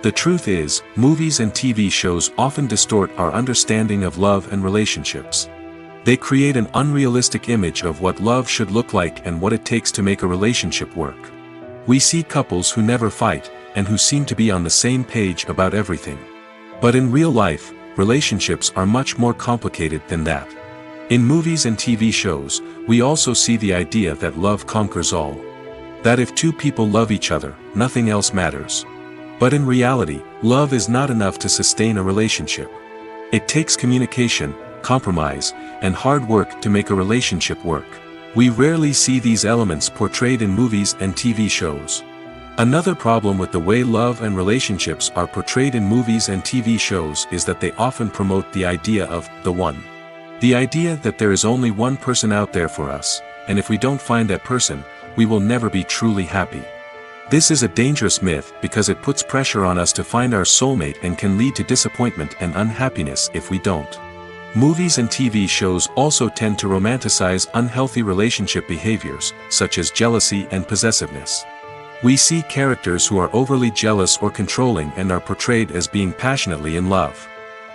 The truth is, movies and TV shows often distort our understanding of love and relationships. They create an unrealistic image of what love should look like and what it takes to make a relationship work. We see couples who never fight, and who seem to be on the same page about everything. But in real life, relationships are much more complicated than that. In movies and TV shows, we also see the idea that love conquers all. That if two people love each other, nothing else matters. But in reality, love is not enough to sustain a relationship. It takes communication, compromise, and hard work to make a relationship work. We rarely see these elements portrayed in movies and TV shows. Another problem with the way love and relationships are portrayed in movies and TV shows is that they often promote the idea of the one. The idea that there is only one person out there for us, and if we don't find that person, we will never be truly happy. This is a dangerous myth because it puts pressure on us to find our soulmate and can lead to disappointment and unhappiness if we don't. Movies and TV shows also tend to romanticize unhealthy relationship behaviors, such as jealousy and possessiveness. We see characters who are overly jealous or controlling and are portrayed as being passionately in love.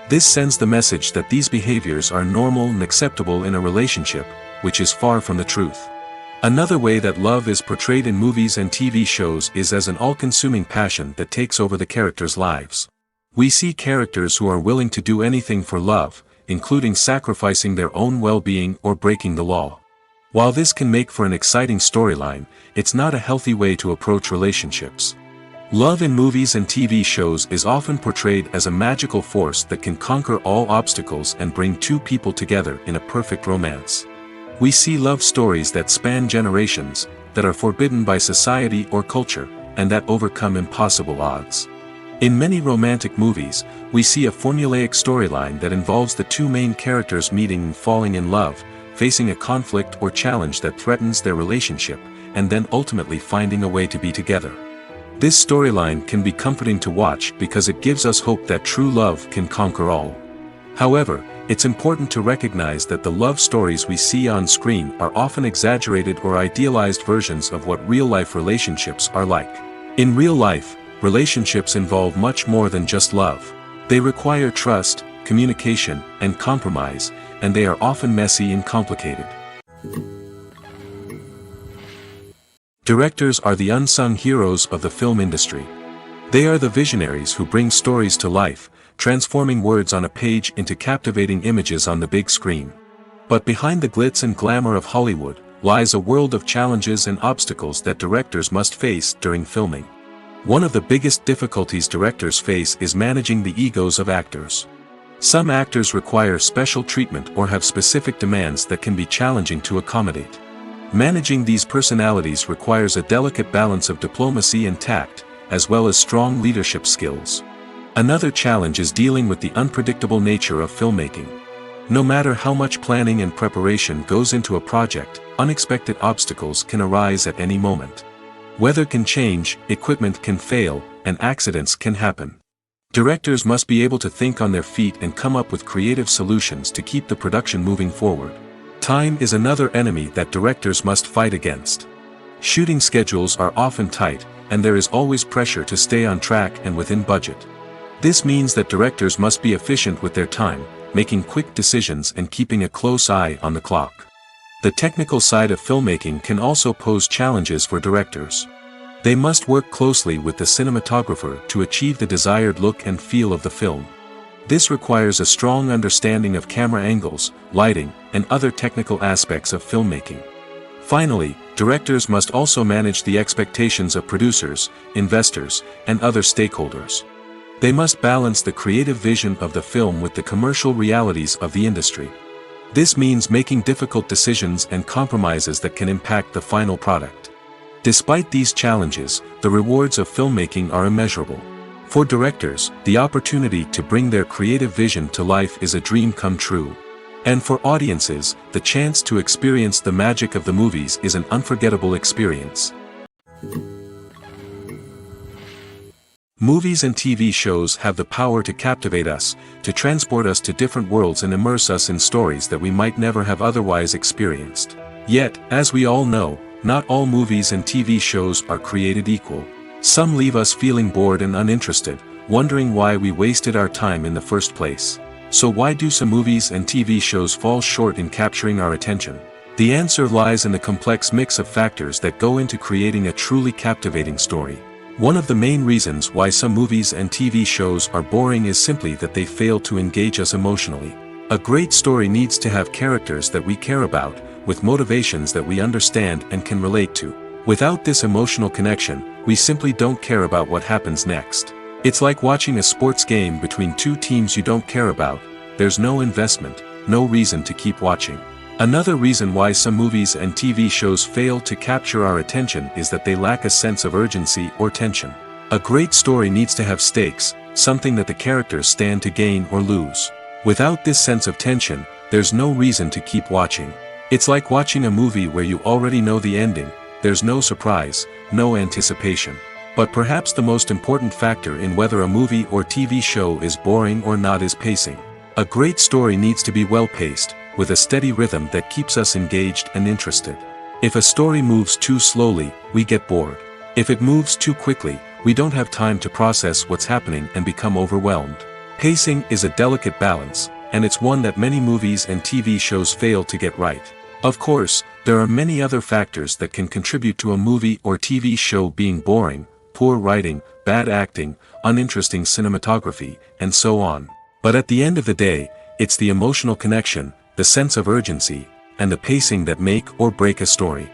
This sends the message that these behaviors are normal and acceptable in a relationship, which is far from the truth. Another way that love is portrayed in movies and TV shows is as an all-consuming passion that takes over the characters' lives. We see characters who are willing to do anything for love, including sacrificing their own well-being or breaking the law. While this can make for an exciting storyline, it's not a healthy way to approach relationships. Love in movies and TV shows is often portrayed as a magical force that can conquer all obstacles and bring two people together in a perfect romance. We see love stories that span generations, that are forbidden by society or culture, and that overcome impossible odds. In many romantic movies, we see a formulaic storyline that involves the two main characters meeting and falling in love, facing a conflict or challenge that threatens their relationship, and then ultimately finding a way to be together. This storyline can be comforting to watch because it gives us hope that true love can conquer all. However, it's important to recognize that the love stories we see on screen are often exaggerated or idealized versions of what real-life relationships are like. In real life, relationships involve much more than just love. They require trust, communication, and compromise, and they are often messy and complicated. Directors are the unsung heroes of the film industry. They are the visionaries who bring stories to life, transforming words on a page into captivating images on the big screen. But behind the glitz and glamour of Hollywood lies a world of challenges and obstacles that directors must face during filming. One of the biggest difficulties directors face is managing the egos of actors. Some actors require special treatment or have specific demands that can be challenging to accommodate. Managing these personalities requires a delicate balance of diplomacy and tact, as well as strong leadership skills. Another challenge is dealing with the unpredictable nature of filmmaking. No matter how much planning and preparation goes into a project, unexpected obstacles can arise at any moment. Weather can change, equipment can fail, and accidents can happen. Directors must be able to think on their feet and come up with creative solutions to keep the production moving forward. Time is another enemy that directors must fight against. Shooting schedules are often tight, and there is always pressure to stay on track and within budget. This means that directors must be efficient with their time, making quick decisions and keeping a close eye on the clock. The technical side of filmmaking can also pose challenges for directors. They must work closely with the cinematographer to achieve the desired look and feel of the film. This requires a strong understanding of camera angles, lighting, and other technical aspects of filmmaking. Finally, directors must also manage the expectations of producers, investors, and other stakeholders. They must balance the creative vision of the film with the commercial realities of the industry. This means making difficult decisions and compromises that can impact the final product. Despite these challenges, the rewards of filmmaking are immeasurable. For directors, the opportunity to bring their creative vision to life is a dream come true. And for audiences, the chance to experience the magic of the movies is an unforgettable experience. Movies and TV shows have the power to captivate us, to transport us to different worlds and immerse us in stories that we might never have otherwise experienced. Yet, as we all know, not all movies and TV shows are created equal. Some leave us feeling bored and uninterested, wondering why we wasted our time in the first place. So why do some movies and TV shows fall short in capturing our attention? The answer lies in the complex mix of factors that go into creating a truly captivating story. One of the main reasons why some movies and TV shows are boring is simply that they fail to engage us emotionally. A great story needs to have characters that we care about, with motivations that we understand and can relate to. Without this emotional connection, we simply don't care about what happens next. It's like watching a sports game between two teams you don't care about. There's no investment, no reason to keep watching. Another reason why some movies and TV shows fail to capture our attention is that they lack a sense of urgency or tension. A great story needs to have stakes, something that the characters stand to gain or lose. Without this sense of tension, there's no reason to keep watching. It's like watching a movie where you already know the ending. There's no surprise, no anticipation. But perhaps the most important factor in whether a movie or TV show is boring or not is pacing. A great story needs to be well-paced, with a steady rhythm that keeps us engaged and interested. If a story moves too slowly, we get bored. If it moves too quickly, we don't have time to process what's happening and become overwhelmed. Pacing is a delicate balance, and it's one that many movies and TV shows fail to get right. Of course, there are many other factors that can contribute to a movie or TV show being boring: poor writing, bad acting, uninteresting cinematography, and so on. But at the end of the day, it's the emotional connection, the sense of urgency, and the pacing that make or break a story.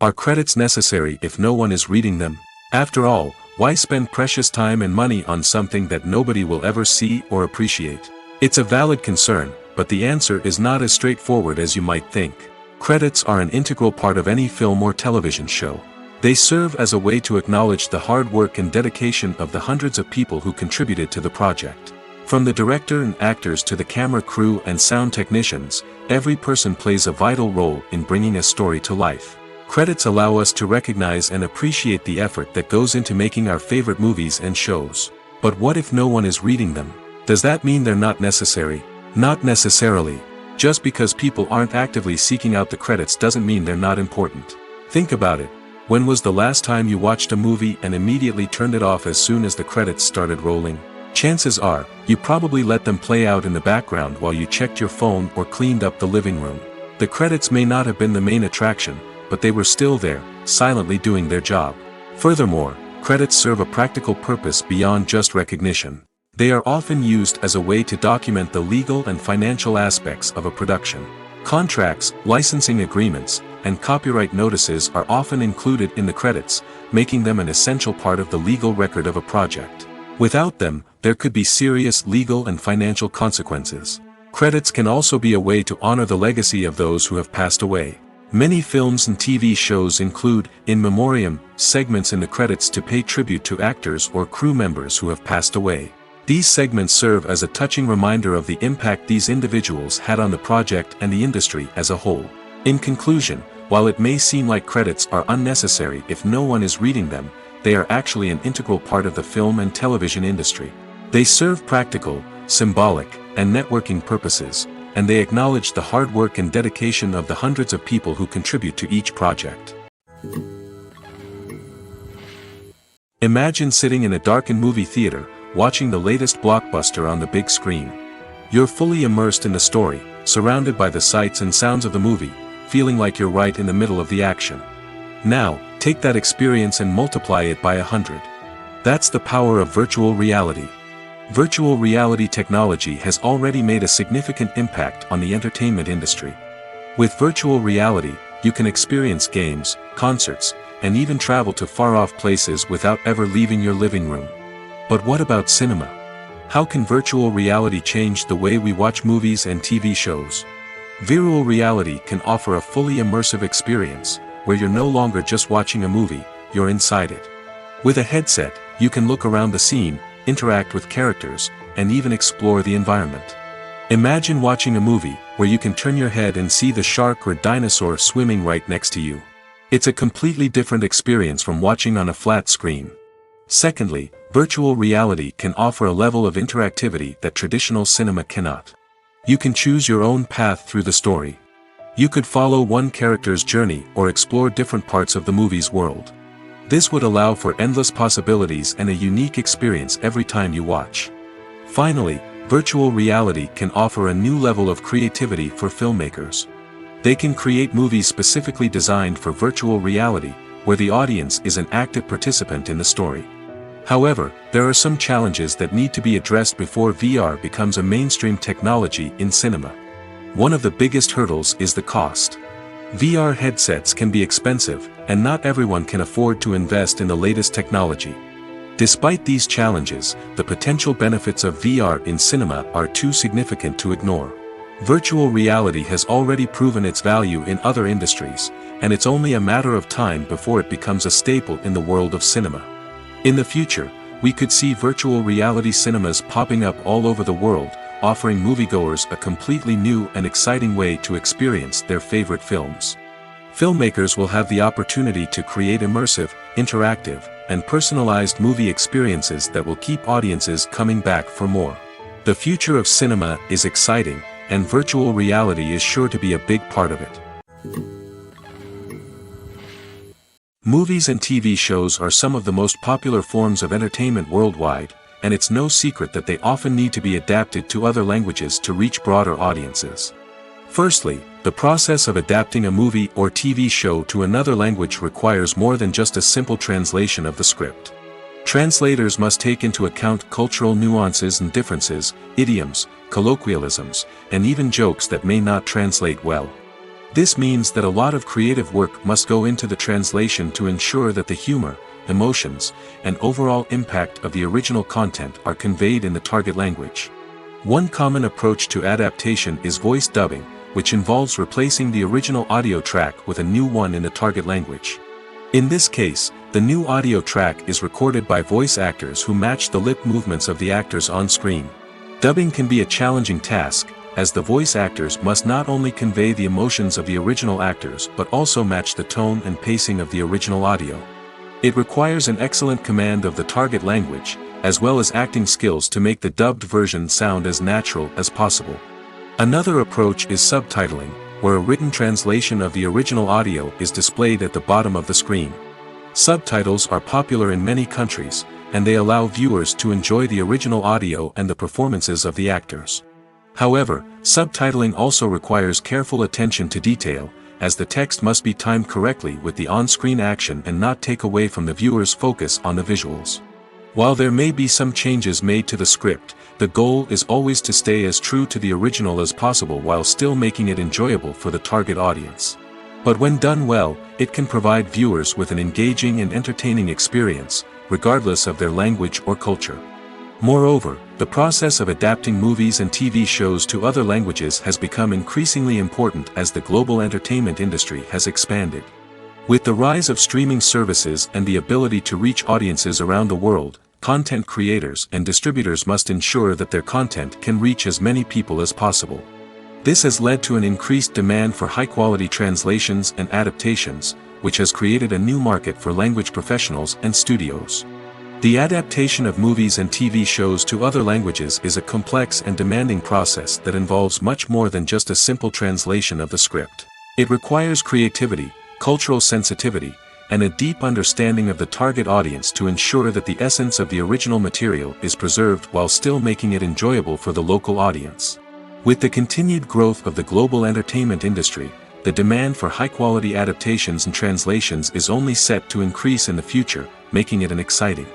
Are credits necessary if no one is reading them? After all, why spend precious time and money on something that nobody will ever see or appreciate? It's a valid concern, but the answer is not as straightforward as you might think. Credits are an integral part of any film or television show. They serve as a way to acknowledge the hard work and dedication of the hundreds of people who contributed to the project. From the director and actors to the camera crew and sound technicians, every person plays a vital role in bringing a story to life. Credits allow us to recognize and appreciate the effort that goes into making our favorite movies and shows. But what if no one is reading them? Does that mean they're not necessary? Not necessarily. Just because people aren't actively seeking out the credits doesn't mean they're not important. Think about it. When was the last time you watched a movie and immediately turned it off as soon as the credits started rolling? Chances are, you probably let them play out in the background while you checked your phone or cleaned up the living room. The credits may not have been the main attraction, but they were still there, silently doing their job. Furthermore, credits serve a practical purpose beyond just recognition. They are often used as a way to document the legal and financial aspects of a production. Contracts, licensing agreements, and copyright notices are often included in the credits, making them an essential part of the legal record of a project. Without them, there could be serious legal and financial consequences. Credits can also be a way to honor the legacy of those who have passed away. Many films and TV shows include, in memoriam, segments in the credits to pay tribute to actors or crew members who have passed away. These segments serve as a touching reminder of the impact these individuals had on the project and the industry as a whole. In conclusion, while it may seem like credits are unnecessary if no one is reading them, they are actually an integral part of the film and television industry. They serve practical, symbolic, and networking purposes, and they acknowledge the hard work and dedication of the hundreds of people who contribute to each project. Imagine sitting in a darkened movie theater, watching the latest blockbuster on the big screen. You're fully immersed in the story, surrounded by the sights and sounds of the movie, feeling like you're right in the middle of the action. Now, take that experience and multiply it by 100. That's the power of virtual reality. Virtual reality technology has already made a significant impact on the entertainment industry. With virtual reality, you can experience games, concerts, and even travel to far-off places without ever leaving your living room. But what about cinema? How can virtual reality change the way we watch movies and TV shows? Virtual reality can offer a fully immersive experience, where you're no longer just watching a movie, you're inside it. With a headset, you can look around the scene, interact with characters, and even explore the environment. Imagine watching a movie where you can turn your head and see the shark or dinosaur swimming right next to you. It's a completely different experience from watching on a flat screen. Secondly, virtual reality can offer a level of interactivity that traditional cinema cannot. You can choose your own path through the story. You could follow one character's journey or explore different parts of the movie's world. This would allow for endless possibilities and a unique experience every time you watch. Finally, virtual reality can offer a new level of creativity for filmmakers. They can create movies specifically designed for virtual reality, where the audience is an active participant in the story. However, there are some challenges that need to be addressed before VR becomes a mainstream technology in cinema. One of the biggest hurdles is the cost. VR headsets can be expensive, and not everyone can afford to invest in the latest technology. Despite these challenges, the potential benefits of VR in cinema are too significant to ignore. Virtual reality has already proven its value in other industries, and it's only a matter of time before it becomes a staple in the world of cinema. In the future, we could see virtual reality cinemas popping up all over the world, offering moviegoers a completely new and exciting way to experience their favorite films. Filmmakers will have the opportunity to create immersive, interactive, and personalized movie experiences that will keep audiences coming back for more. The future of cinema is exciting, and virtual reality is sure to be a big part of it. Movies and TV shows are some of the most popular forms of entertainment worldwide, and it's no secret that they often need to be adapted to other languages to reach broader audiences. Firstly, the process of adapting a movie or TV show to another language requires more than just a simple translation of the script. Translators must take into account cultural nuances and differences, idioms, colloquialisms, and even jokes that may not translate well. This means that a lot of creative work must go into the translation to ensure that the humor, emotions, and overall impact of the original content are conveyed in the target language. One common approach to adaptation is voice dubbing, which involves replacing the original audio track with a new one in the target language. In this case, the new audio track is recorded by voice actors who match the lip movements of the actors on screen. Dubbing can be a challenging task, as the voice actors must not only convey the emotions of the original actors but also match the tone and pacing of the original audio. It requires an excellent command of the target language, as well as acting skills to make the dubbed version sound as natural as possible. Another approach is subtitling, where a written translation of the original audio is displayed at the bottom of the screen. Subtitles are popular in many countries, and they allow viewers to enjoy the original audio and the performances of the actors. However, subtitling also requires careful attention to detail, as the text must be timed correctly with the on-screen action and not take away from the viewer's focus on the visuals. While there may be some changes made to the script, the goal is always to stay as true to the original as possible while still making it enjoyable for the target audience. But when done well, it can provide viewers with an engaging and entertaining experience, regardless of their language or culture. Moreover, the process of adapting movies and TV shows to other languages has become increasingly important as the global entertainment industry has expanded. With the rise of streaming services and the ability to reach audiences around the world, content creators and distributors must ensure that their content can reach as many people as possible. This has led to an increased demand for high-quality translations and adaptations, which has created a new market for language professionals and studios. The adaptation of movies and TV shows to other languages is a complex and demanding process that involves much more than just a simple translation of the script. It requires creativity, cultural sensitivity, and a deep understanding of the target audience to ensure that the essence of the original material is preserved while still making it enjoyable for the local audience. With the continued growth of the global entertainment industry, the demand for high-quality adaptations and translations is only set to increase in the future, making it an exciting.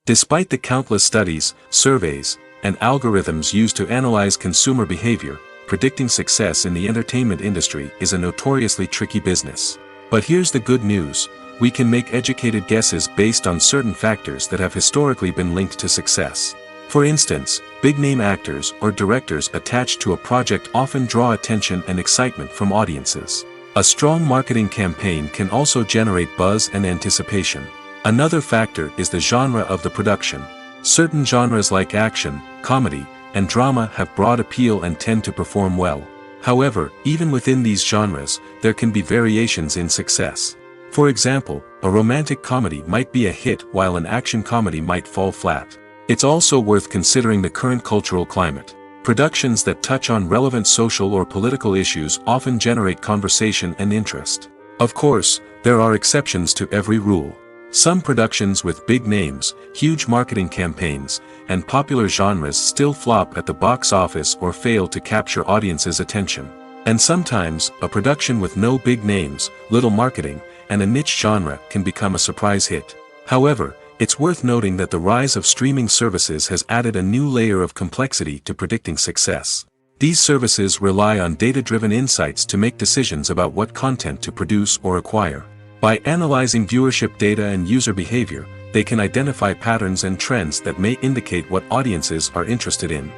Despite the countless studies, surveys, and algorithms used to analyze consumer behavior, predicting success in the entertainment industry is a notoriously tricky business. But here's the good news: we can make educated guesses based on certain factors that have historically been linked to success. For instance, big-name actors or directors attached to a project often draw attention and excitement from audiences. A strong marketing campaign can also generate buzz and anticipation. Another factor is the genre of the production. Certain genres like action, comedy, and drama have broad appeal and tend to perform well. However, even within these genres, there can be variations in success. For example, a romantic comedy might be a hit while an action comedy might fall flat. It's also worth considering the current cultural climate. Productions that touch on relevant social or political issues often generate conversation and interest. Of course, there are exceptions to every rule. Some productions with big names, huge marketing campaigns, and popular genres still flop at the box office or fail to capture audiences' attention. And sometimes, a production with no big names, little marketing, and a niche genre can become a surprise hit. However, it's worth noting that the rise of streaming services has added a new layer of complexity to predicting success. These services rely on data-driven insights to make decisions about what content to produce or acquire. By analyzing viewership data and user behavior, they can identify patterns and trends that may indicate what audiences are interested in.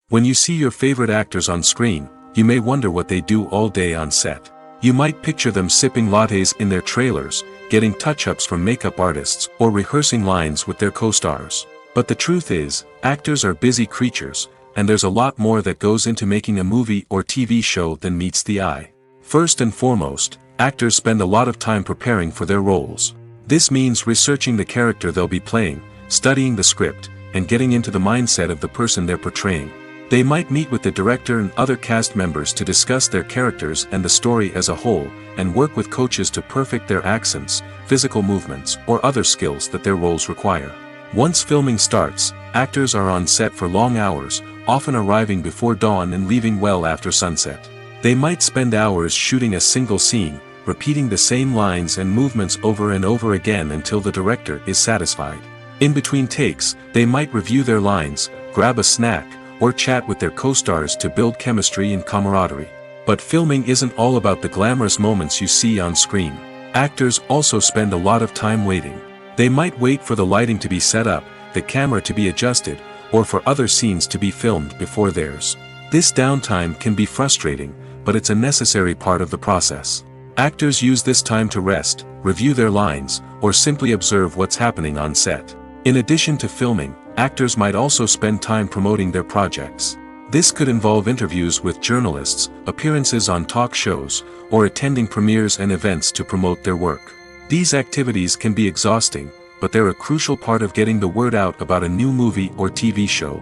When you see your favorite actors on screen, you may wonder what they do all day on set. You might picture them sipping lattes in their trailers, getting touch-ups from makeup artists, or rehearsing lines with their co-stars. But the truth is, actors are busy creatures, and there's a lot more that goes into making a movie or TV show than meets the eye. First and foremost, actors spend a lot of time preparing for their roles. This means researching the character they'll be playing, studying the script, and getting into the mindset of the person they're portraying. They might meet with the director and other cast members to discuss their characters and the story as a whole, and work with coaches to perfect their accents, physical movements, or other skills that their roles require. Once filming starts, actors are on set for long hours, often arriving before dawn and leaving well after sunset. They might spend hours shooting a single scene, repeating the same lines and movements over and over again until the director is satisfied. In between takes, they might review their lines, grab a snack, or chat with their co-stars to build chemistry and camaraderie. But filming isn't all about the glamorous moments you see on screen. Actors also spend a lot of time waiting. They might wait for the lighting to be set up, the camera to be adjusted, or for other scenes to be filmed before theirs. This downtime can be frustrating, but it's a necessary part of the process. Actors use this time to rest, review their lines, or simply observe what's happening on set. In addition to filming, actors might also spend time promoting their projects. This could involve interviews with journalists, appearances on talk shows, or attending premieres and events to promote their work. These activities can be exhausting, but they're a crucial part of getting the word out about a new movie or TV show.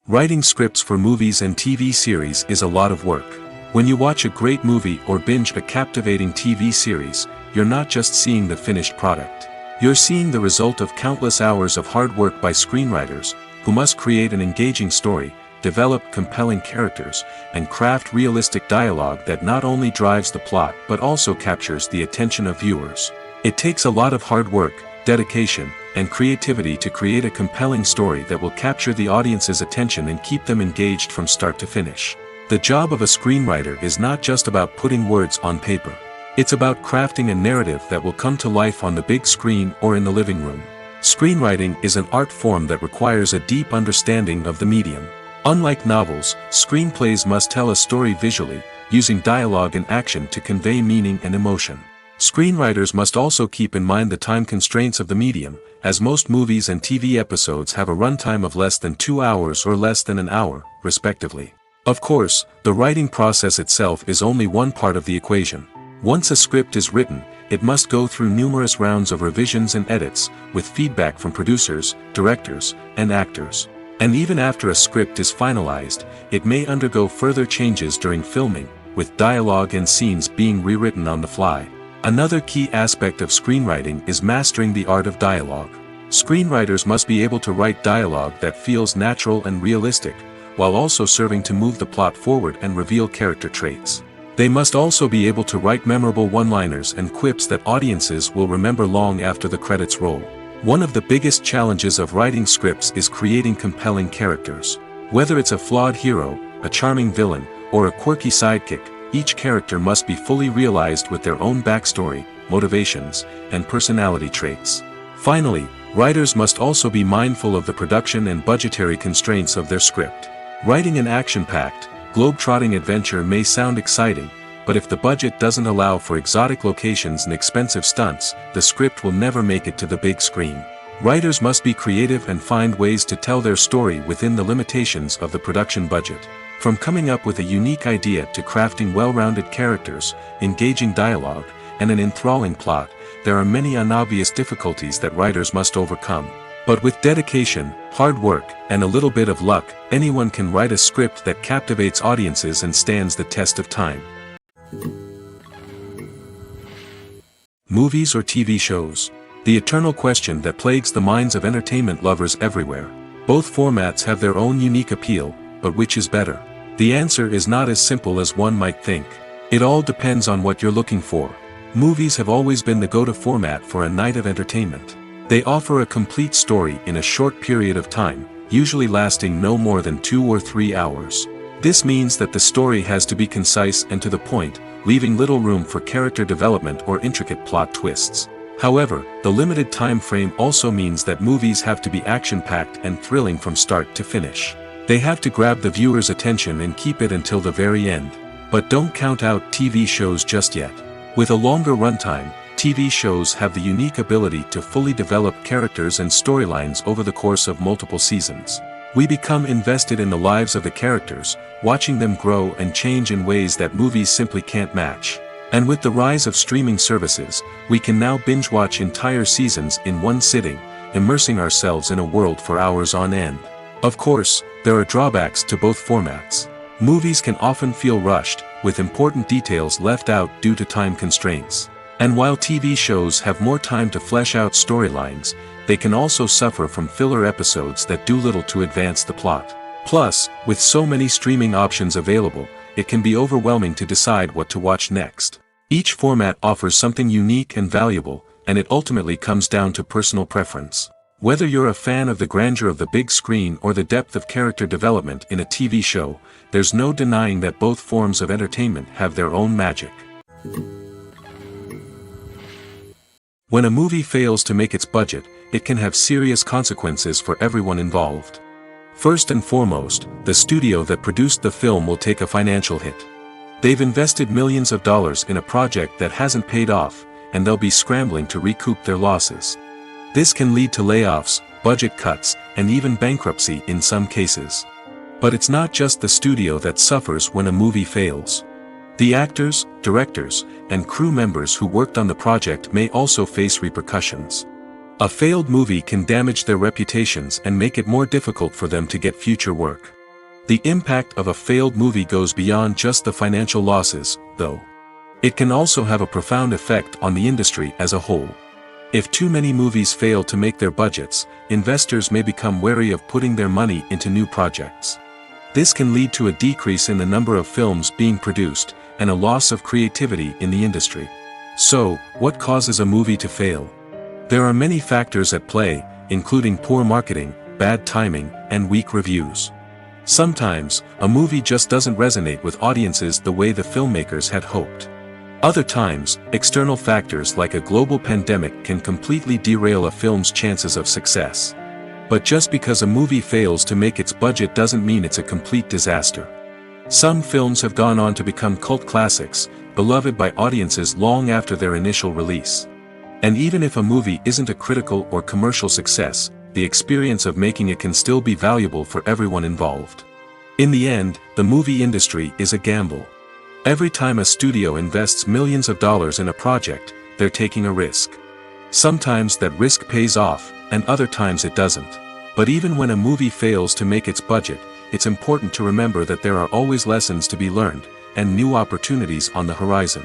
Writing scripts for movies and TV series is a lot of work. When you watch a great movie or binge a captivating TV series, you're not just seeing the finished product. You're seeing the result of countless hours of hard work by screenwriters, who must create an engaging story, develop compelling characters, and craft realistic dialogue that not only drives the plot but also captures the attention of viewers. It takes a lot of hard work, dedication, and creativity to create a compelling story that will capture the audience's attention and keep them engaged from start to finish. The job of a screenwriter is not just about putting words on paper. It's about crafting a narrative that will come to life on the big screen or in the living room. Screenwriting is an art form that requires a deep understanding of the medium. Unlike novels, screenplays must tell a story visually, using dialogue and action to convey meaning and emotion. Screenwriters must also keep in mind the time constraints of the medium, as most movies and TV episodes have a runtime of less than 2 hours or less than an hour, respectively. Of course, the writing process itself is only one part of the equation. Once a script is written, it must go through numerous rounds of revisions and edits, with feedback from producers, directors, and actors. And even after a script is finalized, it may undergo further changes during filming, with dialogue and scenes being rewritten on the fly. Another key aspect of screenwriting is mastering the art of dialogue. Screenwriters must be able to write dialogue that feels natural and realistic, while also serving to move the plot forward and reveal character traits. They must also be able to write memorable one-liners and quips that audiences will remember long after the credits roll. One of the biggest challenges of writing scripts is creating compelling characters. Whether it's a flawed hero, a charming villain, or a quirky sidekick, each character must be fully realized with their own backstory, motivations, and personality traits. Finally, writers must also be mindful of the production and budgetary constraints of their script. Writing an action-packed, globe-trotting adventure may sound exciting, but if the budget doesn't allow for exotic locations and expensive stunts, the script will never make it to the big screen. Writers must be creative and find ways to tell their story within the limitations of the production budget. From coming up with a unique idea to crafting well-rounded characters, engaging dialogue, and an enthralling plot, there are many unobvious difficulties that writers must overcome. But with dedication, hard work, and a little bit of luck, anyone can write a script that captivates audiences and stands the test of time. Movies or TV shows? The eternal question that plagues the minds of entertainment lovers everywhere. Both formats have their own unique appeal, but which is better? The answer is not as simple as one might think. It all depends on what you're looking for. Movies have always been the go-to format for a night of entertainment. They offer a complete story in a short period of time, usually lasting no more than 2 or 3 hours. This means that the story has to be concise and to the point, leaving little room for character development or intricate plot twists. However, the limited time frame also means that movies have to be action-packed and thrilling from start to finish. They have to grab the viewer's attention and keep it until the very end. But don't count out TV shows just yet. With a longer runtime, TV shows have the unique ability to fully develop characters and storylines over the course of multiple seasons. We become invested in the lives of the characters, watching them grow and change in ways that movies simply can't match. And with the rise of streaming services, we can now binge-watch entire seasons in one sitting, immersing ourselves in a world for hours on end. Of course, there are drawbacks to both formats. Movies can often feel rushed, with important details left out due to time constraints. And while TV shows have more time to flesh out storylines, they can also suffer from filler episodes that do little to advance the plot. Plus, with so many streaming options available, it can be overwhelming to decide what to watch next. Each format offers something unique and valuable, and it ultimately comes down to personal preference. Whether you're a fan of the grandeur of the big screen or the depth of character development in a TV show, there's no denying that both forms of entertainment have their own magic. When a movie fails to make its budget, it can have serious consequences for everyone involved. First and foremost, the studio that produced the film will take a financial hit. They've invested millions of dollars in a project that hasn't paid off, and they'll be scrambling to recoup their losses. This can lead to layoffs, budget cuts, and even bankruptcy in some cases. But it's not just the studio that suffers when a movie fails. The actors, directors, and crew members who worked on the project may also face repercussions. A failed movie can damage their reputations and make it more difficult for them to get future work. The impact of a failed movie goes beyond just the financial losses, though. It can also have a profound effect on the industry as a whole. If too many movies fail to make their budgets, investors may become wary of putting their money into new projects. This can lead to a decrease in the number of films being produced, and a loss of creativity in the industry. So, what causes a movie to fail? There are many factors at play, including poor marketing, bad timing, and weak reviews. Sometimes, a movie just doesn't resonate with audiences the way the filmmakers had hoped. Other times, external factors like a global pandemic can completely derail a film's chances of success. But just because a movie fails to make its budget doesn't mean it's a complete disaster. Some films have gone on to become cult classics, beloved by audiences long after their initial release. And even if a movie isn't a critical or commercial success, the experience of making it can still be valuable for everyone involved. In the end, the movie industry is a gamble. Every time a studio invests millions of dollars in a project, they're taking a risk. Sometimes that risk pays off, and other times it doesn't. But even when a movie fails to make its budget, it's important to remember that there are always lessons to be learned, and new opportunities on the horizon.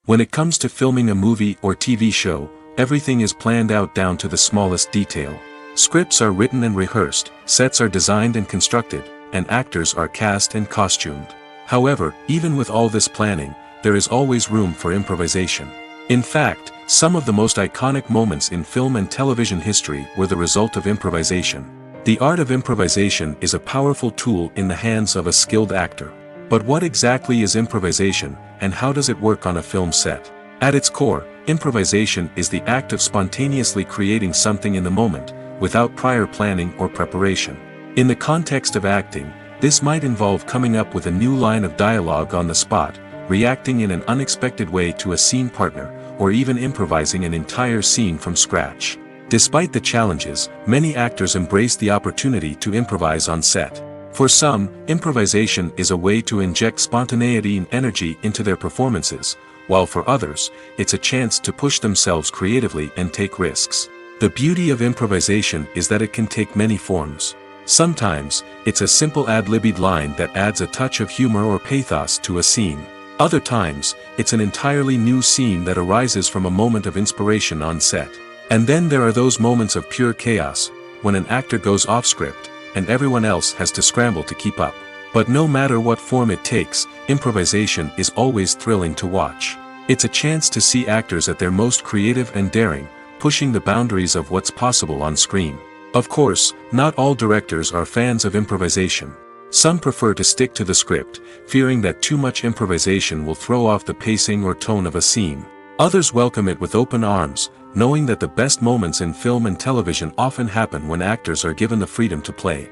When it comes to filming a movie or TV show, everything is planned out down to the smallest detail. Scripts are written and rehearsed, sets are designed and constructed, and actors are cast and costumed. However, even with all this planning, there is always room for improvisation. In fact, some of the most iconic moments in film and television history were the result of improvisation. The art of improvisation is a powerful tool in the hands of a skilled actor. But what exactly is improvisation, and how does it work on a film set? At its core, improvisation is the act of spontaneously creating something in the moment, without prior planning or preparation. In the context of acting, this might involve coming up with a new line of dialogue on the spot, reacting in an unexpected way to a scene partner, or even improvising an entire scene from scratch. Despite the challenges, many actors embrace the opportunity to improvise on set. For some, improvisation is a way to inject spontaneity and energy into their performances, while for others, it's a chance to push themselves creatively and take risks. The beauty of improvisation is that it can take many forms. Sometimes, it's a simple ad-libbed line that adds a touch of humor or pathos to a scene. Other times, it's an entirely new scene that arises from a moment of inspiration on set. And then there are those moments of pure chaos, when an actor goes off script, and everyone else has to scramble to keep up. But no matter what form it takes, improvisation is always thrilling to watch. It's a chance to see actors at their most creative and daring, pushing the boundaries of what's possible on screen. Of course, not all directors are fans of improvisation. Some prefer to stick to the script, fearing that too much improvisation will throw off the pacing or tone of a scene. Others welcome it with open arms, knowing that the best moments in film and television often happen when actors are given the freedom to play.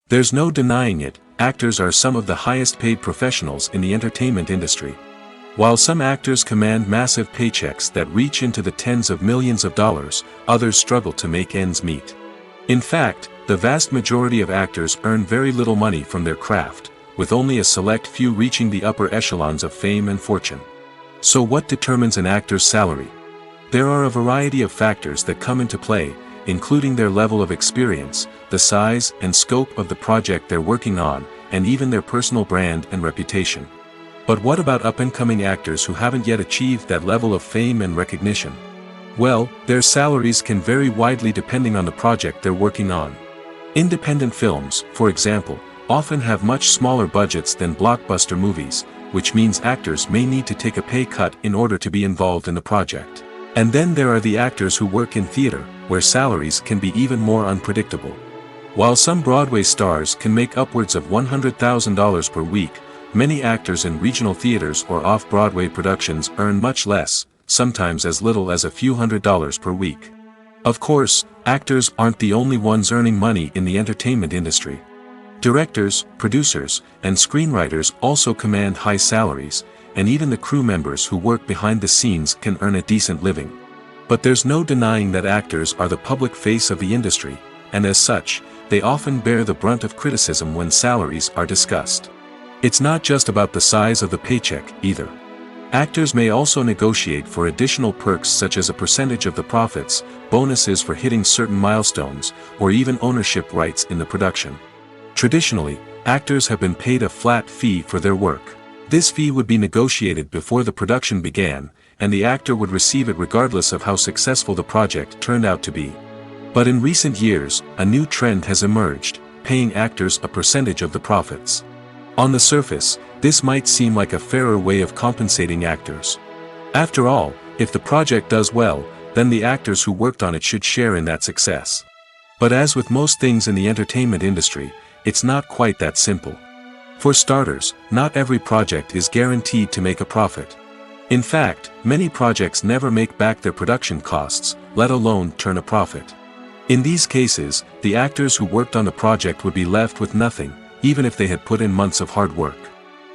There's no denying it, actors are some of the highest paid professionals in the entertainment industry. While some actors command massive paychecks that reach into the tens of millions of dollars, others struggle to make ends meet. In fact, the vast majority of actors earn very little money from their craft, with only a select few reaching the upper echelons of fame and fortune. So what determines an actor's salary? There are a variety of factors that come into play, including their level of experience, the size and scope of the project they're working on, and even their personal brand and reputation. But what about up-and-coming actors who haven't yet achieved that level of fame and recognition? Well, their salaries can vary widely depending on the project they're working on. Independent films, for example, often have much smaller budgets than blockbuster movies, which means actors may need to take a pay cut in order to be involved in the project. And then there are the actors who work in theater, where salaries can be even more unpredictable. While some Broadway stars can make upwards of $100,000 per week, many actors in regional theaters or off-Broadway productions earn much less, sometimes as little as a few $100s per week. Of course, actors aren't the only ones earning money in the entertainment industry. Directors, producers, and screenwriters also command high salaries, and even the crew members who work behind the scenes can earn a decent living. But there's no denying that actors are the public face of the industry, and as such, they often bear the brunt of criticism when salaries are discussed. It's not just about the size of the paycheck, either. Actors may also negotiate for additional perks such as a percentage of the profits, bonuses for hitting certain milestones, or even ownership rights in the production. Traditionally, actors have been paid a flat fee for their work. This fee would be negotiated before the production began, and the actor would receive it regardless of how successful the project turned out to be. But in recent years, a new trend has emerged, paying actors a percentage of the profits. On the surface, this might seem like a fairer way of compensating actors. After all, if the project does well, then the actors who worked on it should share in that success. But as with most things in the entertainment industry, it's not quite that simple. For starters, not every project is guaranteed to make a profit. In fact, many projects never make back their production costs, let alone turn a profit. In these cases, the actors who worked on the project would be left with nothing, even if they had put in months of hard work.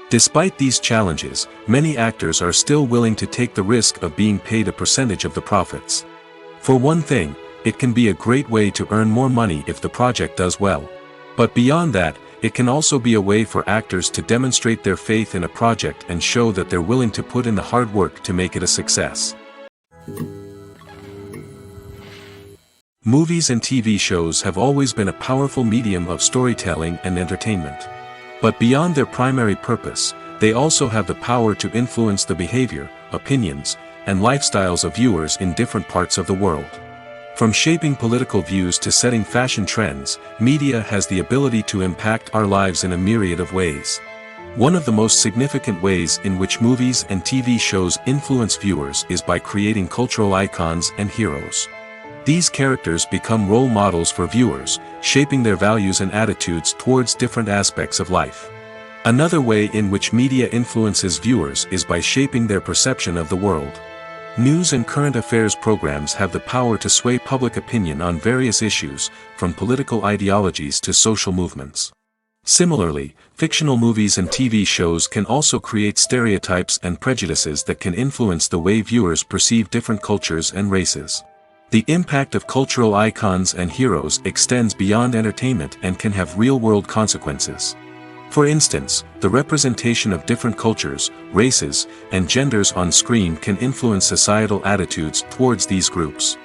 Despite these challenges, many actors are still willing to take the risk of being paid a percentage of the profits. For one thing, it can be a great way to earn more money if the project does well. But beyond that, it can also be a way for actors to demonstrate their faith in a project and show that they're willing to put in the hard work to make it a success. Movies and TV shows have always been a powerful medium of storytelling and entertainment. But beyond their primary purpose, they also have the power to influence the behavior, opinions, and lifestyles of viewers in different parts of the world. From shaping political views to setting fashion trends, media has the ability to impact our lives in a myriad of ways. One of the most significant ways in which movies and TV shows influence viewers is by creating cultural icons and heroes. These characters become role models for viewers, shaping their values and attitudes towards different aspects of life. Another way in which media influences viewers is by shaping their perception of the world. News and current affairs programs have the power to sway public opinion on various issues, from political ideologies to social movements. Similarly, fictional movies and TV shows can also create stereotypes and prejudices that can influence the way viewers perceive different cultures and races. The impact of cultural icons and heroes extends beyond entertainment and can have real-world consequences. For instance, the representation of different cultures, races, and genders on screen can influence societal attitudes towards these groups.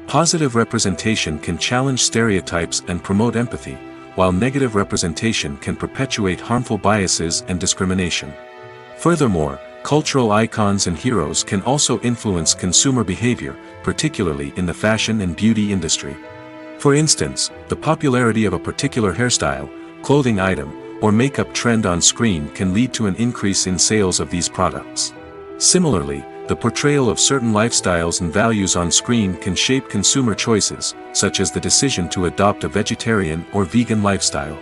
Positive representation can challenge stereotypes and promote empathy, while negative representation can perpetuate harmful biases and discrimination. Furthermore, cultural icons and heroes can also influence consumer behavior, particularly in the fashion and beauty industry. For instance, the popularity of a particular hairstyle, clothing item, or makeup trend on screen can lead to an increase in sales of these products. Similarly, the portrayal of certain lifestyles and values on screen can shape consumer choices, such as the decision to adopt a vegetarian or vegan lifestyle.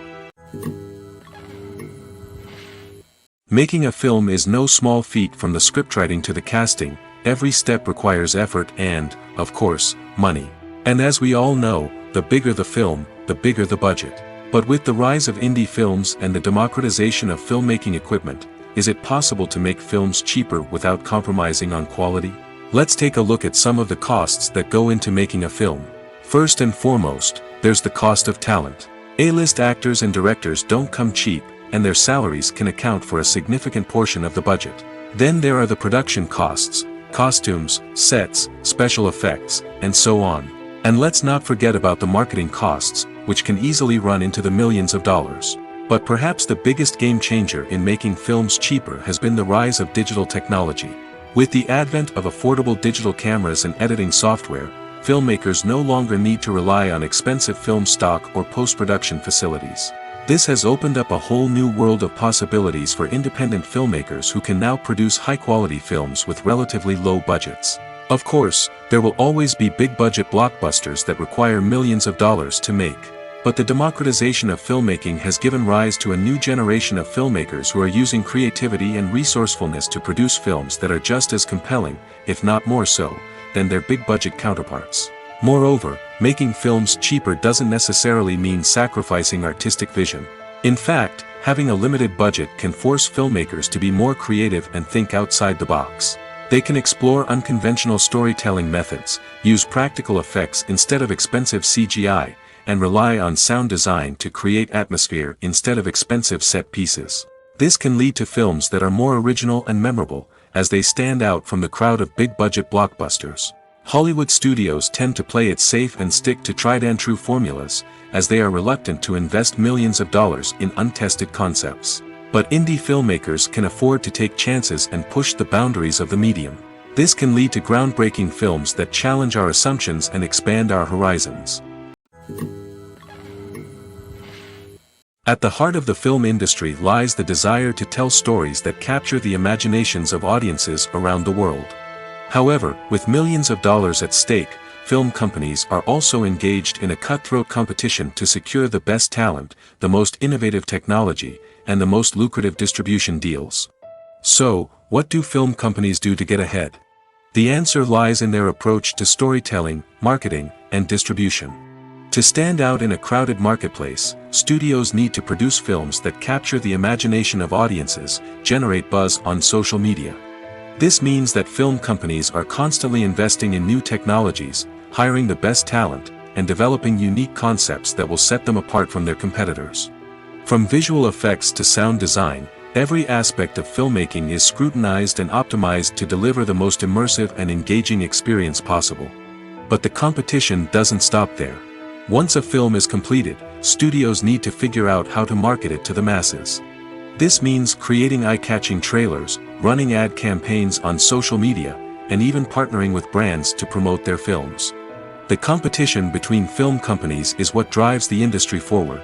Making a film is no small feat. From the scriptwriting to the casting, every step requires effort and, of course, money. And as we all know, the bigger the film, the bigger the budget. But with the rise of indie films and the democratization of filmmaking equipment, is it possible to make films cheaper without compromising on quality? Let's take a look at some of the costs that go into making a film. First and foremost, there's the cost of talent. A-list actors and directors don't come cheap, and their salaries can account for a significant portion of the budget. Then there are the production costs, costumes, sets, special effects, and so on. And let's not forget about the marketing costs, which can easily run into the millions of dollars. But perhaps the biggest game changer in making films cheaper has been the rise of digital technology. With the advent of affordable digital cameras and editing software, filmmakers no longer need to rely on expensive film stock or post-production facilities. This has opened up a whole new world of possibilities for independent filmmakers who can now produce high-quality films with relatively low budgets. Of course, there will always be big-budget blockbusters that require millions of dollars to make. But the democratization of filmmaking has given rise to a new generation of filmmakers who are using creativity and resourcefulness to produce films that are just as compelling, if not more so, than their big-budget counterparts. Moreover, making films cheaper doesn't necessarily mean sacrificing artistic vision. In fact, having a limited budget can force filmmakers to be more creative and think outside the box. They can explore unconventional storytelling methods, use practical effects instead of expensive CGI, and rely on sound design to create atmosphere instead of expensive set pieces. This can lead to films that are more original and memorable, as they stand out from the crowd of big-budget blockbusters. Hollywood studios tend to play it safe and stick to tried-and-true formulas, as they are reluctant to invest millions of dollars in untested concepts. But indie filmmakers can afford to take chances and push the boundaries of the medium. This can lead to groundbreaking films that challenge our assumptions and expand our horizons. At the heart of the film industry lies the desire to tell stories that capture the imaginations of audiences around the world. However, with millions of dollars at stake, film companies are also engaged in a cutthroat competition to secure the best talent, the most innovative technology, and the most lucrative distribution deals. So, what do film companies do to get ahead? The answer lies in their approach to storytelling, marketing, and distribution. To stand out in a crowded marketplace, studios need to produce films that capture the imagination of audiences, generate buzz on social media. This means that film companies are constantly investing in new technologies, hiring the best talent, and developing unique concepts that will set them apart from their competitors. From visual effects to sound design, every aspect of filmmaking is scrutinized and optimized to deliver the most immersive and engaging experience possible. But the competition doesn't stop there. Once a film is completed, studios need to figure out how to market it to the masses. This means creating eye-catching trailers, running ad campaigns on social media, and even partnering with brands to promote their films. The competition between film companies is what drives the industry forward.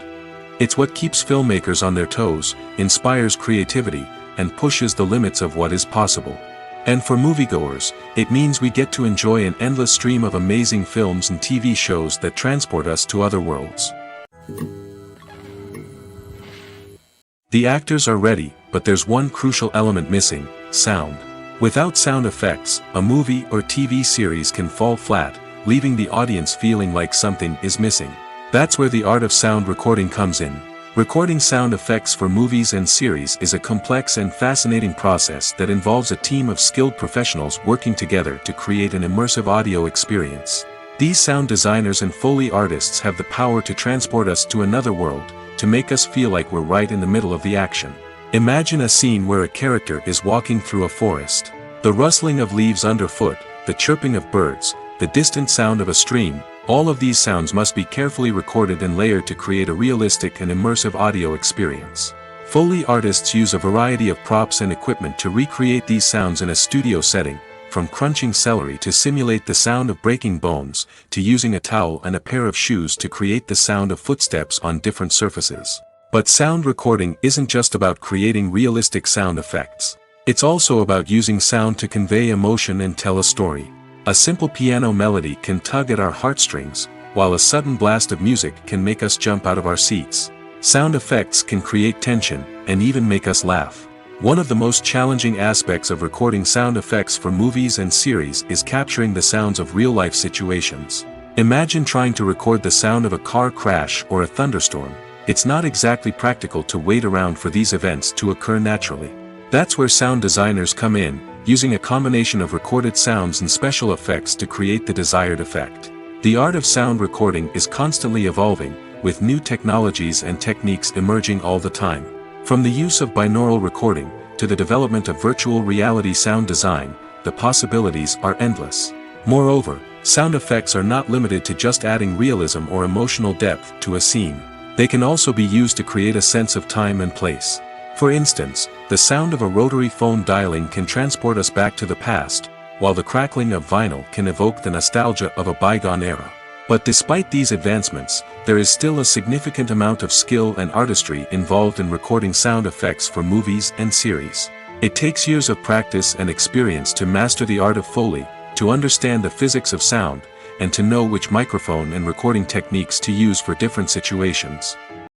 It's what keeps filmmakers on their toes, inspires creativity, and pushes the limits of what is possible. And for moviegoers, it means we get to enjoy an endless stream of amazing films and TV shows that transport us to other worlds. The actors are ready, but there's one crucial element missing: sound. Without sound effects, a movie or TV series can fall flat, leaving the audience feeling like something is missing. That's where the art of sound recording comes in. Recording sound effects for movies and series is a complex and fascinating process that involves a team of skilled professionals working together to create an immersive audio experience. These sound designers and Foley artists have the power to transport us to another world, to make us feel like we're right in the middle of the action. Imagine a scene where a character is walking through a forest. The rustling of leaves underfoot, the chirping of birds, the distant sound of a stream, all of these sounds must be carefully recorded and layered to create a realistic and immersive audio experience. Foley artists use a variety of props and equipment to recreate these sounds in a studio setting, from crunching celery to simulate the sound of breaking bones, to using a towel and a pair of shoes to create the sound of footsteps on different surfaces. But sound recording isn't just about creating realistic sound effects. It's also about using sound to convey emotion and tell a story. A simple piano melody can tug at our heartstrings, while a sudden blast of music can make us jump out of our seats. Sound effects can create tension, and even make us laugh. One of the most challenging aspects of recording sound effects for movies and series is capturing the sounds of real-life situations. Imagine trying to record the sound of a car crash or a thunderstorm. It's not exactly practical to wait around for these events to occur naturally. That's where sound designers come in, using a combination of recorded sounds and special effects to create the desired effect. The art of sound recording is constantly evolving, with new technologies and techniques emerging all the time. From the use of binaural recording, to the development of virtual reality sound design, the possibilities are endless. Moreover, sound effects are not limited to just adding realism or emotional depth to a scene. They can also be used to create a sense of time and place. For instance, the sound of a rotary phone dialing can transport us back to the past, while the crackling of vinyl can evoke the nostalgia of a bygone era. But despite these advancements, there is still a significant amount of skill and artistry involved in recording sound effects for movies and series. It takes years of practice and experience to master the art of Foley, to understand the physics of sound, and to know which microphone and recording techniques to use for different situations.